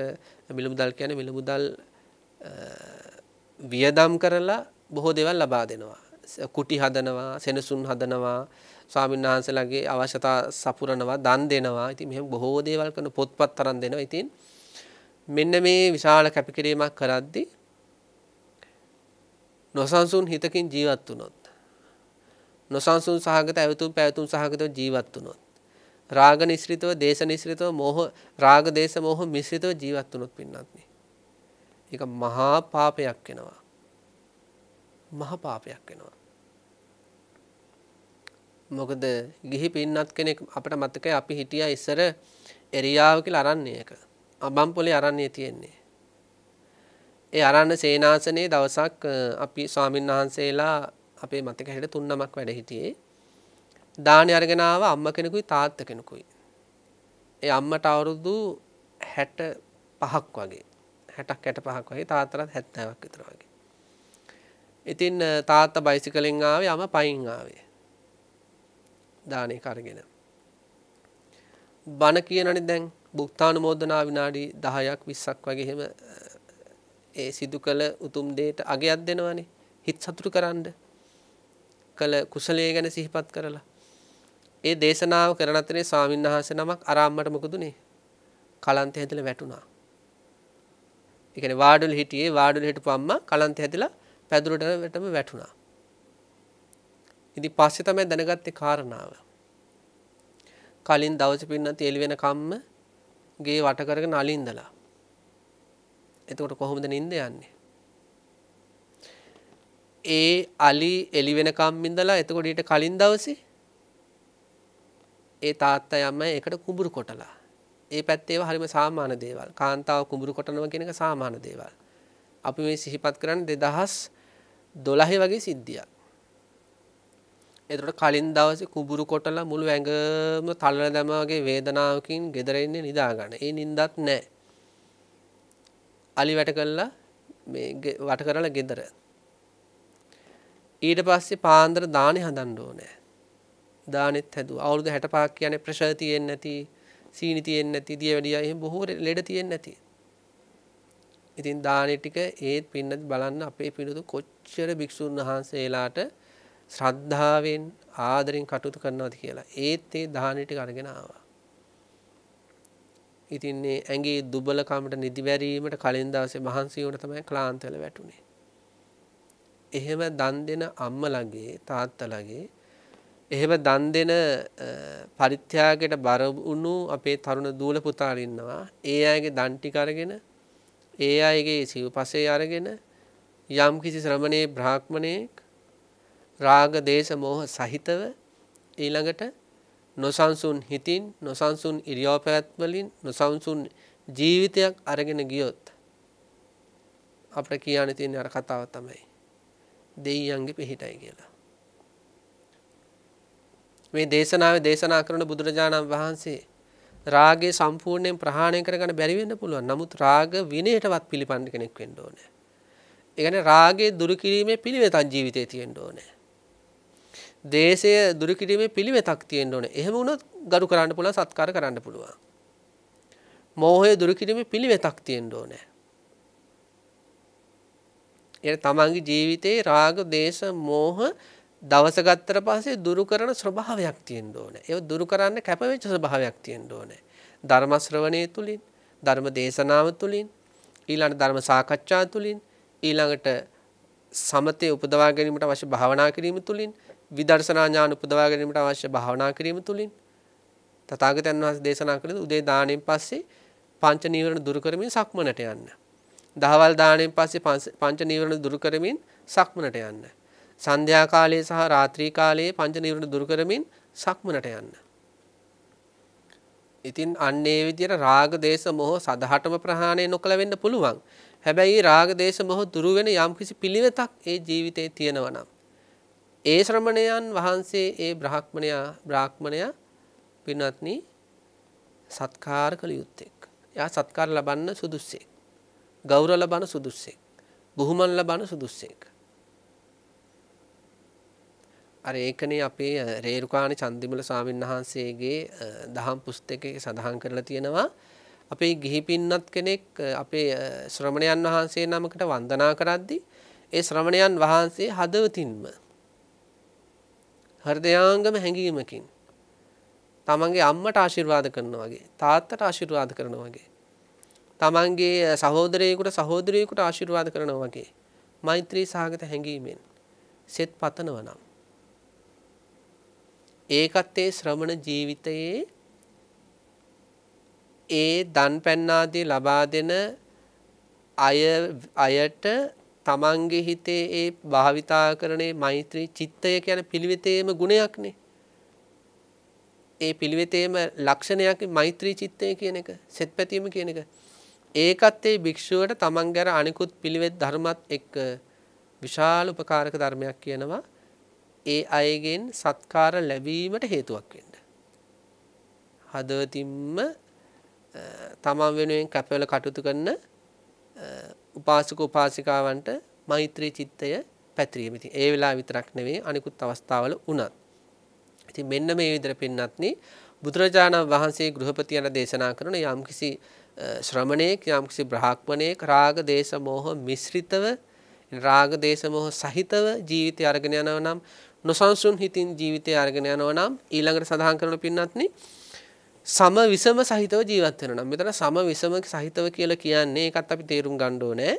මිල මුදල් කියන්නේ මිල මුදල් වියදම් කරලා බොහෝ දේවල් ලබා දෙනවා. කුටි හදනවා, සෙනසුන් හදනවා, ස්වාමීන් වහන්සේලාගේ අවශ්‍යතා සපුරනවා, දන් දෙනවා. ඉතින් මෙහෙම බොහෝ දේවල් කරන පොත්පත් තරම් දෙනවා. ඉතින් මෙන්න මේ විශාල කැපකිරීමක් කරද්දී නොසන්සුන් හිතකින් ජීවත් වුණොත්, නොසන්සුන් සහගත ඇවතුම් පැවතුම් සහගතව ජීවත් වුණොත්, රාග නිස්ෘතව, දේශ නිස්ෘතව, මෝහ රාග දේශ මෝහ මිශ්‍රිතව ජීවත් වුණොත් පින්නත්නි, ඒක මහා පාපයක් වෙනවා. මහා පාපයක් වෙනවා. මොකද ගිහි පින්නත් කෙනෙක් අපිට මතකයි අපි හිටියා ඉස්සර එරියාව කියලා අරන්නේක. අබම්පොලේ අරන්නේ තියෙන්නේ. ඒ අරන්න සේනාසනේ දවසක් අපි ස්වාමීන් වහන්සේලා අපේ මතක හැටියට 3 නමක් වැඩ හිටියේ. දානි අරගෙන ආව අම්මා කෙනෙකුයි තාත්තා කෙනෙකුයි. ඒ අම්මට අවුරුදු 65ක් වගේ. 60ක් 65ක් වගේ, තාත්තට 70ක් විතර වගේ. ඉතින් තාත්තා බයිසිකලෙන් ආවේ, අම්මා පයින් ආවේ. දානේ කරගෙන. බණ කියනනේ දැන් බුක්තානුමෝදනා විනාඩි 10ක් 20ක් වගේ එහෙම ඒ සිදු කළ උතුම් දෙයට අගයක් දෙනවනේ. හිත සතුටු කරන්න. කළ කුසලයේ ගැන සිහිපත් කරලා. ඒ දේශනාව කරන අතරේ ස්වාමීන් වහන්සේ නමක් අර අම්මට මොකදුනේ? කලන්තය හැදලා වැටුණා. ඒ කියන්නේ වාඩුවල හිටියේ, වාඩුවල හිටපු අම්මා කලන්තය හැදලා පැදුරටම වැටුණා. ඉතින් පස්සේ තමයි දැනගත්තේ කාරණාව. කලින් දවසේ පින්නත් එළි වෙන කම්ම ගේ වට කරගෙන අලින්දලා. එතකොට කොහොමද නිින්ද යන්නේ? ඒ අලි එළි වෙන කම් ඉඳලා එතකොට ඊට කලින් දවසේ ඒ තාත්තා යම්මයි එකට කුඹුරු කොටලා. ඒ පැත්තේ ඒවා හරිම සාමාන්‍ය දේවල්. කාන්තාව කුඹුරු කොටනවා කියන එක සාමාන්‍ය දේවල්. අපි මේ සිහිපත් කරන්නේ 2012 වගේ සිද්ධියක්. එතකොට කලින් දවසේ කුඹුරු කොටලා මුළු ඇඟම තල්ලලා දැමා වගේ වේදනාවකින් ගෙදර ඉන්නේ නිදා ගන්න. ඒ නිින්දත් නැහැ. අලි වැට කළා මේ වට කරලා ගෙදර. ඊට පස්සේ පාන්දර දානේ හදන්න ඕනේ. දානෙත් හැදුවා. අවුරුදු 65ක් කියන්නේ ප්‍රෙෂර් තියෙන්නේ නැති, සීනි තියෙන්නේ නැති, දියවැඩියා එහෙම බොහෝ ලෙඩ තියෙන්නේ නැති. ඉතින් දානේ ටික ඒත් පින්නත් බලන්න අපේ පිළිතුරු කොච්චර භික්ෂුන් වහන්සේලාට ශ්‍රද්ධාවෙන් ආදරෙන් කටයුතු කරනවද කියලා. ඒත් ඒ දානේ ටික අරගෙන ආවා. ඉතින් මේ ඇඟේ දුබලකමට නිදි වැරීමට කලින් දවසේ මහන්සි වුණ තමයි ක්ලාන්ත වෙලා වැටුනේ. එහෙම දන් දෙන අම්මලගේ තාත්තලගේ එහෙම දන් දෙන පරිත්‍යාගයට බර වුණු අපේ තරුණ දූල පුතාලා ඉන්නවා. ඒ අයගේ දන් ටික අරගෙන, ඒ අයගේ සිව්පසේ අරගෙන යම් කිසි ශ්‍රමණේ බ්‍රාහ්මණයෙක් රාග දේශ මොහ සහිතව ඊළඟට නොසන්සුන් හිතින්, නොසන්සුන් ඉරියව් පැවැත්වලින්, නොසන්සුන් ජීවිතයක් අරගෙන ගියොත් අපිට කියන්න තියෙන අර කතාව තමයි දෙයියන්ගේ පිහිටයි කියලා. මේ දේශනාවේ දේශනා කරන බුදුරජාණන් වහන්සේ රාගය සම්පූර්ණයෙන් ප්‍රහාණය කරගන්න බැරි වෙන්න පුළුවන්. නමුත් රාග විනයටවත් පිළිපන්න කෙනෙක් වෙන්න ඕනේ. ඒ කියන්නේ රාගය දුරු කිරීමේ පිළිවෙතක් ජීවිතේ තියෙන්න ඕනේ. දේශය දුරු කිරීමේ පිළිවෙතක් තියෙන්න ඕනේ. එහෙම වුණොත් ගරු කරන්න පුළුවන්, සත්කාර කරන්න පුළුවන්. මෝහය දුරු කිරීමේ පිළිවෙතක් තියෙන්න ඕනේ. ඒ තමන්ගේ ජීවිතේ රාග, දේශ, මෝහ දවස ගත්තට පස්සේ දුරු කරන ස්වභාවයක් තියෙන්න ඕනේ. ඒක දුරු කරන්න කැපවෙච්ච ස්වභාවයක් තියෙන්න ඕනේ. ධර්ම ශ්‍රවණයේ තුලින්, ධර්ම දේශනාව තුලින්, ඊළඟ ධර්ම සාකච්ඡා තුලින්, ඊළඟට සමතේ උපදවා ගැනීමට අවශ්‍ය භාවනා කිරීම තුලින්, විදර්ශනා ඥාන උපදවා ගැනීමට අවශ්‍ය භාවනා කිරීම තුලින් තථාගතයන් වහන්සේ දේශනා කළේ උදේ දාණයෙන් පස්සේ පංච නීවරණ දුරු කරමින් සක්මනට යන්න. දහවල් දාණයෙන් පස්සේ පංච නීවරණ දුරු කරමින් සක්මනට යන්න. සන්ධ්‍යා කාලයේ සහ රාත්‍රී කාලයේ පංච නීවරණ දුරු කරමින් සක්මනට යන්න. ඉතින් අන්න ඒ විදිහට රාග දේශ මොහ සදහටම ප්‍රහාණය නොකළ වෙන්න පුළුවන්. හැබැයි රාග දේශ මොහ දුරු වෙන යම්කිසි පිළිවෙතක් ඒ ජීවිතේ තියෙනවා නම් ඒ ශ්‍රමණයන් වහන්සේ ඒ බ්‍රාහ්මණයා පින්වත්නි සත්කාර කළ යුත්තේ. එයා සත්කාර ලබන්න සුදුස්සෙක්. ගෞරව ලබන්න සුදුස්සෙක්. බුහුමන් ලබන සුදුස්සෙක්. අර ඒකනේ අපේ රේරුකාණේ චන්දිමල ස්වාමීන් වහන්සේගේ දහම් පුස්තකයේ සඳහන් කරලා තියෙනවා අපේ ගිහි පින්නත් කෙනෙක් අපේ ශ්‍රමණයන් වහන්සේ නමකට වන්දනා කරද්දී ඒ ශ්‍රමණයන් වහන්සේ හදවතින්ම හෘදයාංගම හැඟීමකින් තමන්ගේ අම්මට ආශිර්වාද කරනවා වගේ තාත්තට ආශිර්වාද කරනවා වගේ තමන්ගේ සහෝදරයෙකුට සහෝදරියකට ආශිර්වාද කරනවා වගේ මෛත්‍රී සහගත හැඟීමෙන් සෙත් පතනවා නම් ඒකත් ඒ ශ්‍රමණ ජීවිතයේ ඒ දන් පැන් ආදී ලබා දෙන අයට තමන්ගේ හිතේ ඒ භාවිතා කරන්නේ මෛත්‍රී චිත්තය කියන පිළිවෙතේම ගුණයක්නේ. ඒ පිළිවෙතේම ලක්ෂණයක් මෛත්‍රී චිත්තය කියන එක, සෙත්පැතීම කියන එක. ඒකත් ඒ භික්ෂුවට තමන්ගේ අර අනිකුත් පිළිවෙත් ධර්මات එක්ක විශාල උපකාරක ධර්මයක් කියනවා. ඒ අයගෙන් සත්කාර ලැබීමට හේතුවක් වෙන්න. හදවතින්ම තමන් වෙනුවෙන් කැපවල කටයුතු කරන උපාසක උපාසිකාවන්ට මෛත්‍රී චිත්තය පැතිරීම. ඉතින් ඒ වෙලාව විතරක් නෙවෙයි අනිකුත් අවස්ථාවල උනත්. ඉතින් මෙන්න මේ විදිහට පින්නත්නි බුදුරජාණන් වහන්සේ ගෘහපති යන දේශනා කරන යම්කිසි ශ්‍රමණේක් යම්කිසි බ්‍රාහ්මණේක් රාග දේශ මොහ මිශ්‍රිතව රාග දේශ මොහ සහිතව ජීවිතය අරගෙන යනවා නම් නොසන්සුන් හිතින් ජීවිතය අරගෙන යනවා නම් ඊළඟට සඳහන් කරන පින්නත්නි සම විසම සහිතව ජීවත් වෙනවා නම් මෙතන සම විසම සහිතව කියලා කියන්නේ ඒකත් අපි තේරුම් ගන්න ඕනේ.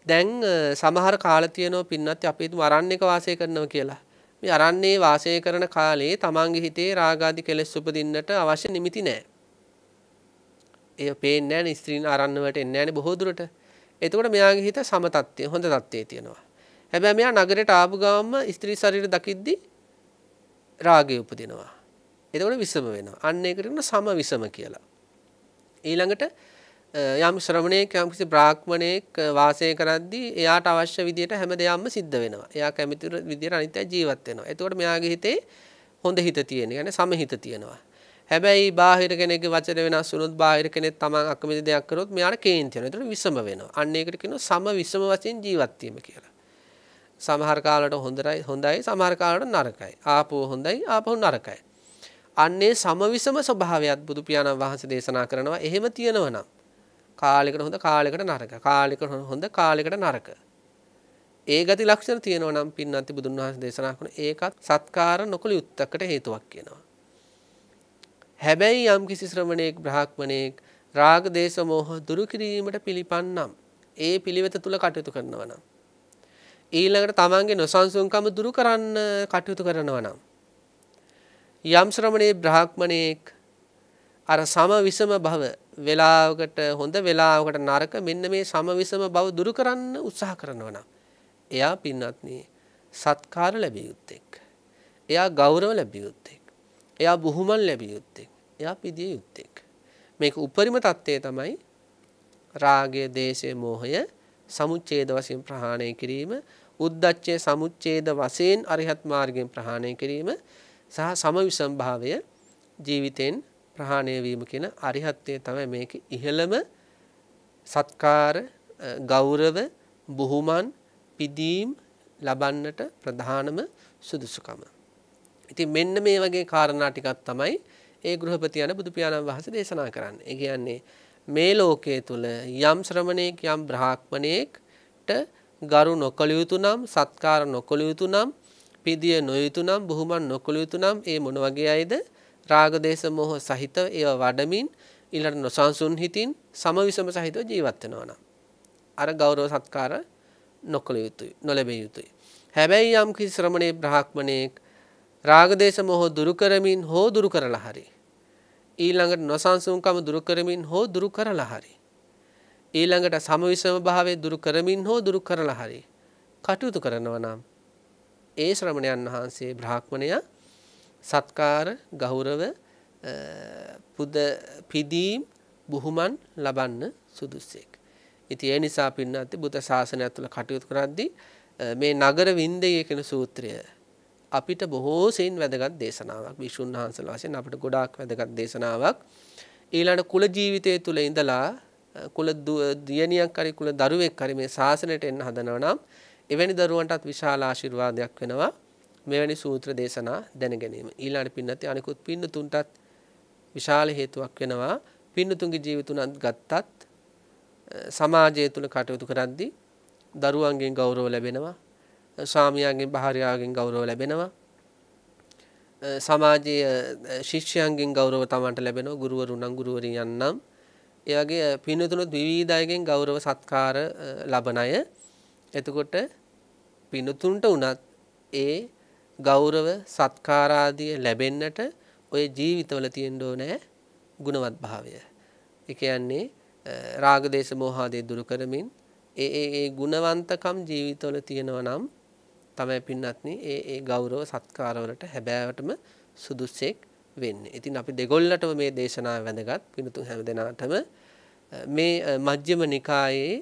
දැන් සමහර කාල තියෙනවා පින්නත් අපි හිතමු අරණ්‍යක වාසය කරනවා කියලා. මේ අරණ්‍යයේ වාසය කරන කාලේ තමන්ගේ හිතේ රාග ආදී කෙලෙස් උපදින්නට අවශ්‍ය නිමිති නැහැ. ඒ පේන්නේ නැහැ නේ ස්ත්‍රීන් අරණ්‍ය වලට එන්නේ නැහැ නේ බොහෝ දුරට. එතකොට මෙයාගේ හිත සම තත්ත්වයේ හොඳ තත්ත්වයේ තියෙනවා. හැබැයි මෙයා නගරයට ආපු ගමන්ම ස්ත්‍රී ශරීර දකිද්දි රාගය උපදිනවා. එතකොට විසම වෙනවා. අන්න ඒකට කියන සම විසම කියලා. ඊළඟට යම් ශ්‍රමණේක යම් කිසි බ්‍රාහ්මණේක වාසය කරද්දී එයාට අවශ්‍ය විදියට හැම දෙයක්ම සිද්ධ වෙනවා. එයා කැමති විදියට අනිත්‍ය ජීවත් වෙනවා. එතකොට මෙයාගේ හිතේ හොඳ හිත තියෙන. يعني සමහිත තියෙනවා. හැබැයි බාහිර කෙනෙක්ගේ වචන වෙනස් වුණොත් බාහිර කෙනෙක් තමන් අකමැති දෙයක් කරොත් මෙයාට කේන්ති වෙනවා. එතකොට විසම වෙනවා. අන්න ඒකට කියනවා සම විසම වශයෙන් ජීවත් වීම කියලා. සමහර කාලවලට හොඳයි සමහර කාලවලට නරකයි. ආපෝ හොඳයි ආපහු නරකයි. අන්නේ සමවිසම ස්වභාවයත් බුදු පියාණන් වහන්සේ දේශනා කරනවා. එහෙම තියෙනවා නම් කාලයකට හොඳ කාලයකට නරක. කාලයකට හොඳ කාලයකට නරක. ඒ ගති ලක්ෂණ තියෙනවා නම් පින්නන්ති බුදුන් වහන්සේ දේශනා කරන ඒකත් සත්කාර නොකළ යුත්තකට හේතුවක් කියනවා. හැබැයි යම් කිසි ශ්‍රමණේක් බ්‍රාහ්මණේක් රාග දේශ මොහ දුරු කිරීමට පිළිපන්නම් ඒ පිළිවෙත තුල කටයුතු කරනවා නම් ඊළඟට තමන්ගේ නොසන්සුන්කම දුරු කරන්න කටයුතු කරනවා නම් යම් ශ්‍රමණේ බ්‍රාහ්මණේක් අර සම විසම භව වේලාවකට හොඳ වේලාවකට නරක මෙන්න මේ සම විසම භව දුරු කරන්න උත්සාහ කරනවා නම් එයා පින්වත්නි සත්කාර ලැබිය යුත්තේක්. එයා ගෞරව ලැබිය යුත්තේක්. එයා බුහුමන් ලැබිය යුත්තේක්. එයා පිදිය යුත්තේක්. මේක උපරිම தත්ත්වය තමයි රාගය, දේශය, මෝහය සමුච්ඡේද වශයෙන් ප්‍රහාණය කිරීම, උද්දච්චය සමුච්ඡේද වශයෙන් අරිහත් මාර්ගයෙන් ප්‍රහාණය කිරීම සහ සමවිසම භාවය ජීවිතෙන් ප්‍රහාණය වීම කියන අරිහත්ත්වය තමයි මේක ඉහළම සත්කාර, ගෞරව, බුහුමන්, පිදීම් ලබන්නට ප්‍රධානම සුදුසුකම. ඉතින් මෙන්න මේ වගේ කාරණා ටිකක් තමයි ඒ ගෘහපති යන බුදු පියාණන් වහන්සේ දේශනා කරන්නේ. ඒ කියන්නේ මේ ලෝකයේ තුල යම් ශ්‍රමණේක් යම් බ්‍රාහ්මණේකට ගරු නොකළ යුතු නම්, සත්කාර නොකළ යුතු නම්, පිදිය නොයුතු නම්, බුහුමන් නොකළ යුතු නම් ඒ මොන වගේ අයද? රාග දේශ මොහ සහිත ඒව වඩමින් ඊළඟ නොසන්සුන් හිතින් සමවිසම සහිතව ජීවත් වෙනවා නම් අර ගෞරව සත්කාර නොකළ යුතුයි, නොලැබිය යුතුයි. හැබැයි යම් කිසි ශ්‍රමණේ බ්‍රාහ්මණේක් රාග දේශ මොහ දුරු කරමින් හෝ දුරු කරලා හරි ඊළඟට නොසන්සුන්කම දුරු කරමින් හෝ දුරු කරලා හරි ඊළඟට සමවිසම භාවයේ දුරු කරමින් හෝ දුරු කරලා හරි කටයුතු කරනවා නම් ඒ ශ්‍රමණයන් වහන්සේ බ්‍රාහ්මණයා සත්කාර, ගෞරව, පිදීම්, බුහුමන් ලබන්න සුදුස්සෙක්. ඉතින් ඒ නිසා පින්නත් බුද්ධ ශාසනය තුළ කටයුතු කරද්දී මේ නගර වින්දේ කියන සූත්‍රය අපිට බොහෝ සෙයින් වැදගත් දේශනාවක්. විසුණු වහන්සේලා වශයෙන් අපිට ගොඩාක් වැදගත් දේශනාවක්. ඊළඟ කුල ජීවිතය තුළ ඉඳලා කුල දියණියක් හරි කුල දරුවෙක් හරි මේ ශාසනයට එන්න හදනවා නම් එවැනි දරුවන්ටත් විශාල ආශිර්වාදයක් වෙනවා මෙවැනි සූත්‍ර දේශනා දැන ගැනීම. ඊළඟ පින්නත් අනිකුත් පින්නතුන්ටත් විශාල හේතුවක් වෙනවා. පින්නතුන්ගේ ජීවිතුණත් ගත්තත් සමාජය තුල කටයුතු කරද්දී දරුවන්ගෙන් ගෞරව ලැබෙනවා. ස්වාමියාගෙන් භාර්යාවගෙන් ගෞරව ලැබෙනවා. සමාජයේ ශිෂ්‍යයන්ගෙන් ගෞරව තමන්ට ලැබෙනවා. ගුරුවරු නම් ගුරුවරියන් නම් ඒ වගේ පින්නතුණුත් විවිධ අයගෙන් ගෞරව සත්කාර ලබන අය. එතකොට පින්නතුන්ට උනත් ඒ ගෞරව සත්කාර ආදී ලැබෙන්නට ඔය ජීවිතවල තියෙන්න ඕනේ ගුණවත් භාවය. ඒ කියන්නේ රාග දේශ මොහ ආදී දුරු කරමින් ඒ ගුණවන්තකම් ජීවිතවල තියෙනවා නම් තමයි පින්නත්නි ඒ ගෞරව සත්කාර වලට හැබෑවටම සුදුස්සෙක් වෙන්නේ. ඉතින් අපි දෙගොල්ලටම මේ දේශනාව වැදගත්. පින්නතුන් හැමදෙනාටම මේ මජ්ක්‍ධිම නිකායේ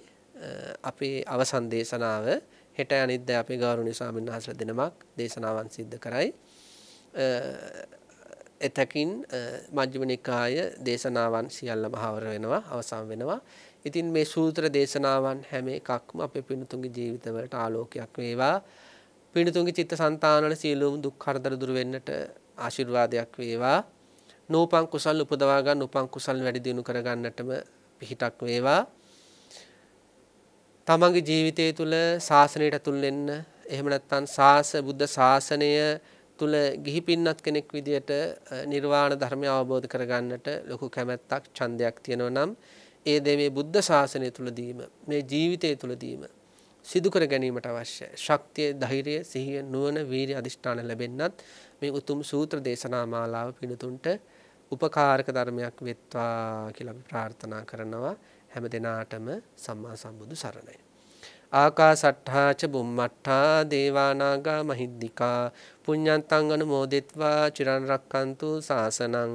අපේ අවසන් දේශනාව හෙට අනිද්දා අපේ ගෞරවනීය ස්වාමීන් වහන්සේලා දෙනමක් දේශනාවන් සිද්ධ කරයි. එතකින් මජ්ක්‍ධිම නිකාය දේශනාවන් සියල්ලම අවර වෙනවා අවසන් වෙනවා. ඉතින් මේ සූත්‍ර දේශනාවන් හැම එකක්ම අපේ පින්තුන්ගේ ජීවිතවලට ආලෝකයක් වේවා. පින්තුන්ගේ චිත්තසංතානවල සියලුම දුක් කරදර දුර වෙන්නට ආශිර්වාදයක් වේවා. නූපන් කුසල් උපදවා ගන්න උපන් කුසල් වැඩි දියුණු කර ගන්නටම පිහිටක් වේවා. තමන්ගේ ජීවිතය තුළ ශාසනයට ඇතුල් වෙන්න එහෙම නැත්නම් බුද්ධ ශාසනය තුළ ගිහි පින්නත් කෙනෙක් විදියට නිර්වාණ ධර්මය අවබෝධ කරගන්නට ලොකු කැමැත්තක් ඡන්දයක් තියෙනවා නම් ඒ දේ මේ බුද්ධ ශාසනය තුළදීම මේ ජීවිතය තුළදීම සිදු කර ගැනීමට අවශ්‍ය ශක්තිය ධෛර්යය සිහිය නුවණ වීරිය අධිෂ්ඨාන ලැබෙන්නත් මේ උතුම් සූත්‍ර දේශනා මාලාව පිණුතුන්ට උපකාරක ධර්මයක් වෙත්වා කියලා අපි ප්‍රාර්ථනා කරනවා. හැම දිනාටම සම්මා සම්බුදු සරණයි. ආකාසට්ඨා ච බුම්මට්ඨා දේවානාගා මහිද්దికා පුඤ්ඤන්තං අනුමෝදිත्वा චිරන් රක්칸තු සාසනං.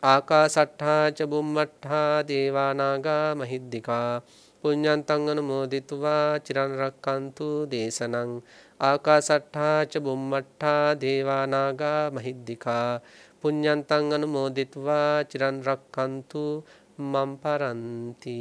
ආකාසට්ඨා ච බුම්මට්ඨා දේවානාගා මහිද්దికා පුඤ්ඤන්තං අනුමෝදිත्वा චිරන් රක්칸තු දේශනං. ආකාසට්ඨා ච බුම්මට්ඨා දේවානාගා මහිද්దికා පුඤ්ඤන්තං අනුමෝදිත्वा චිරන් රක්칸තු මම් පරන්ති.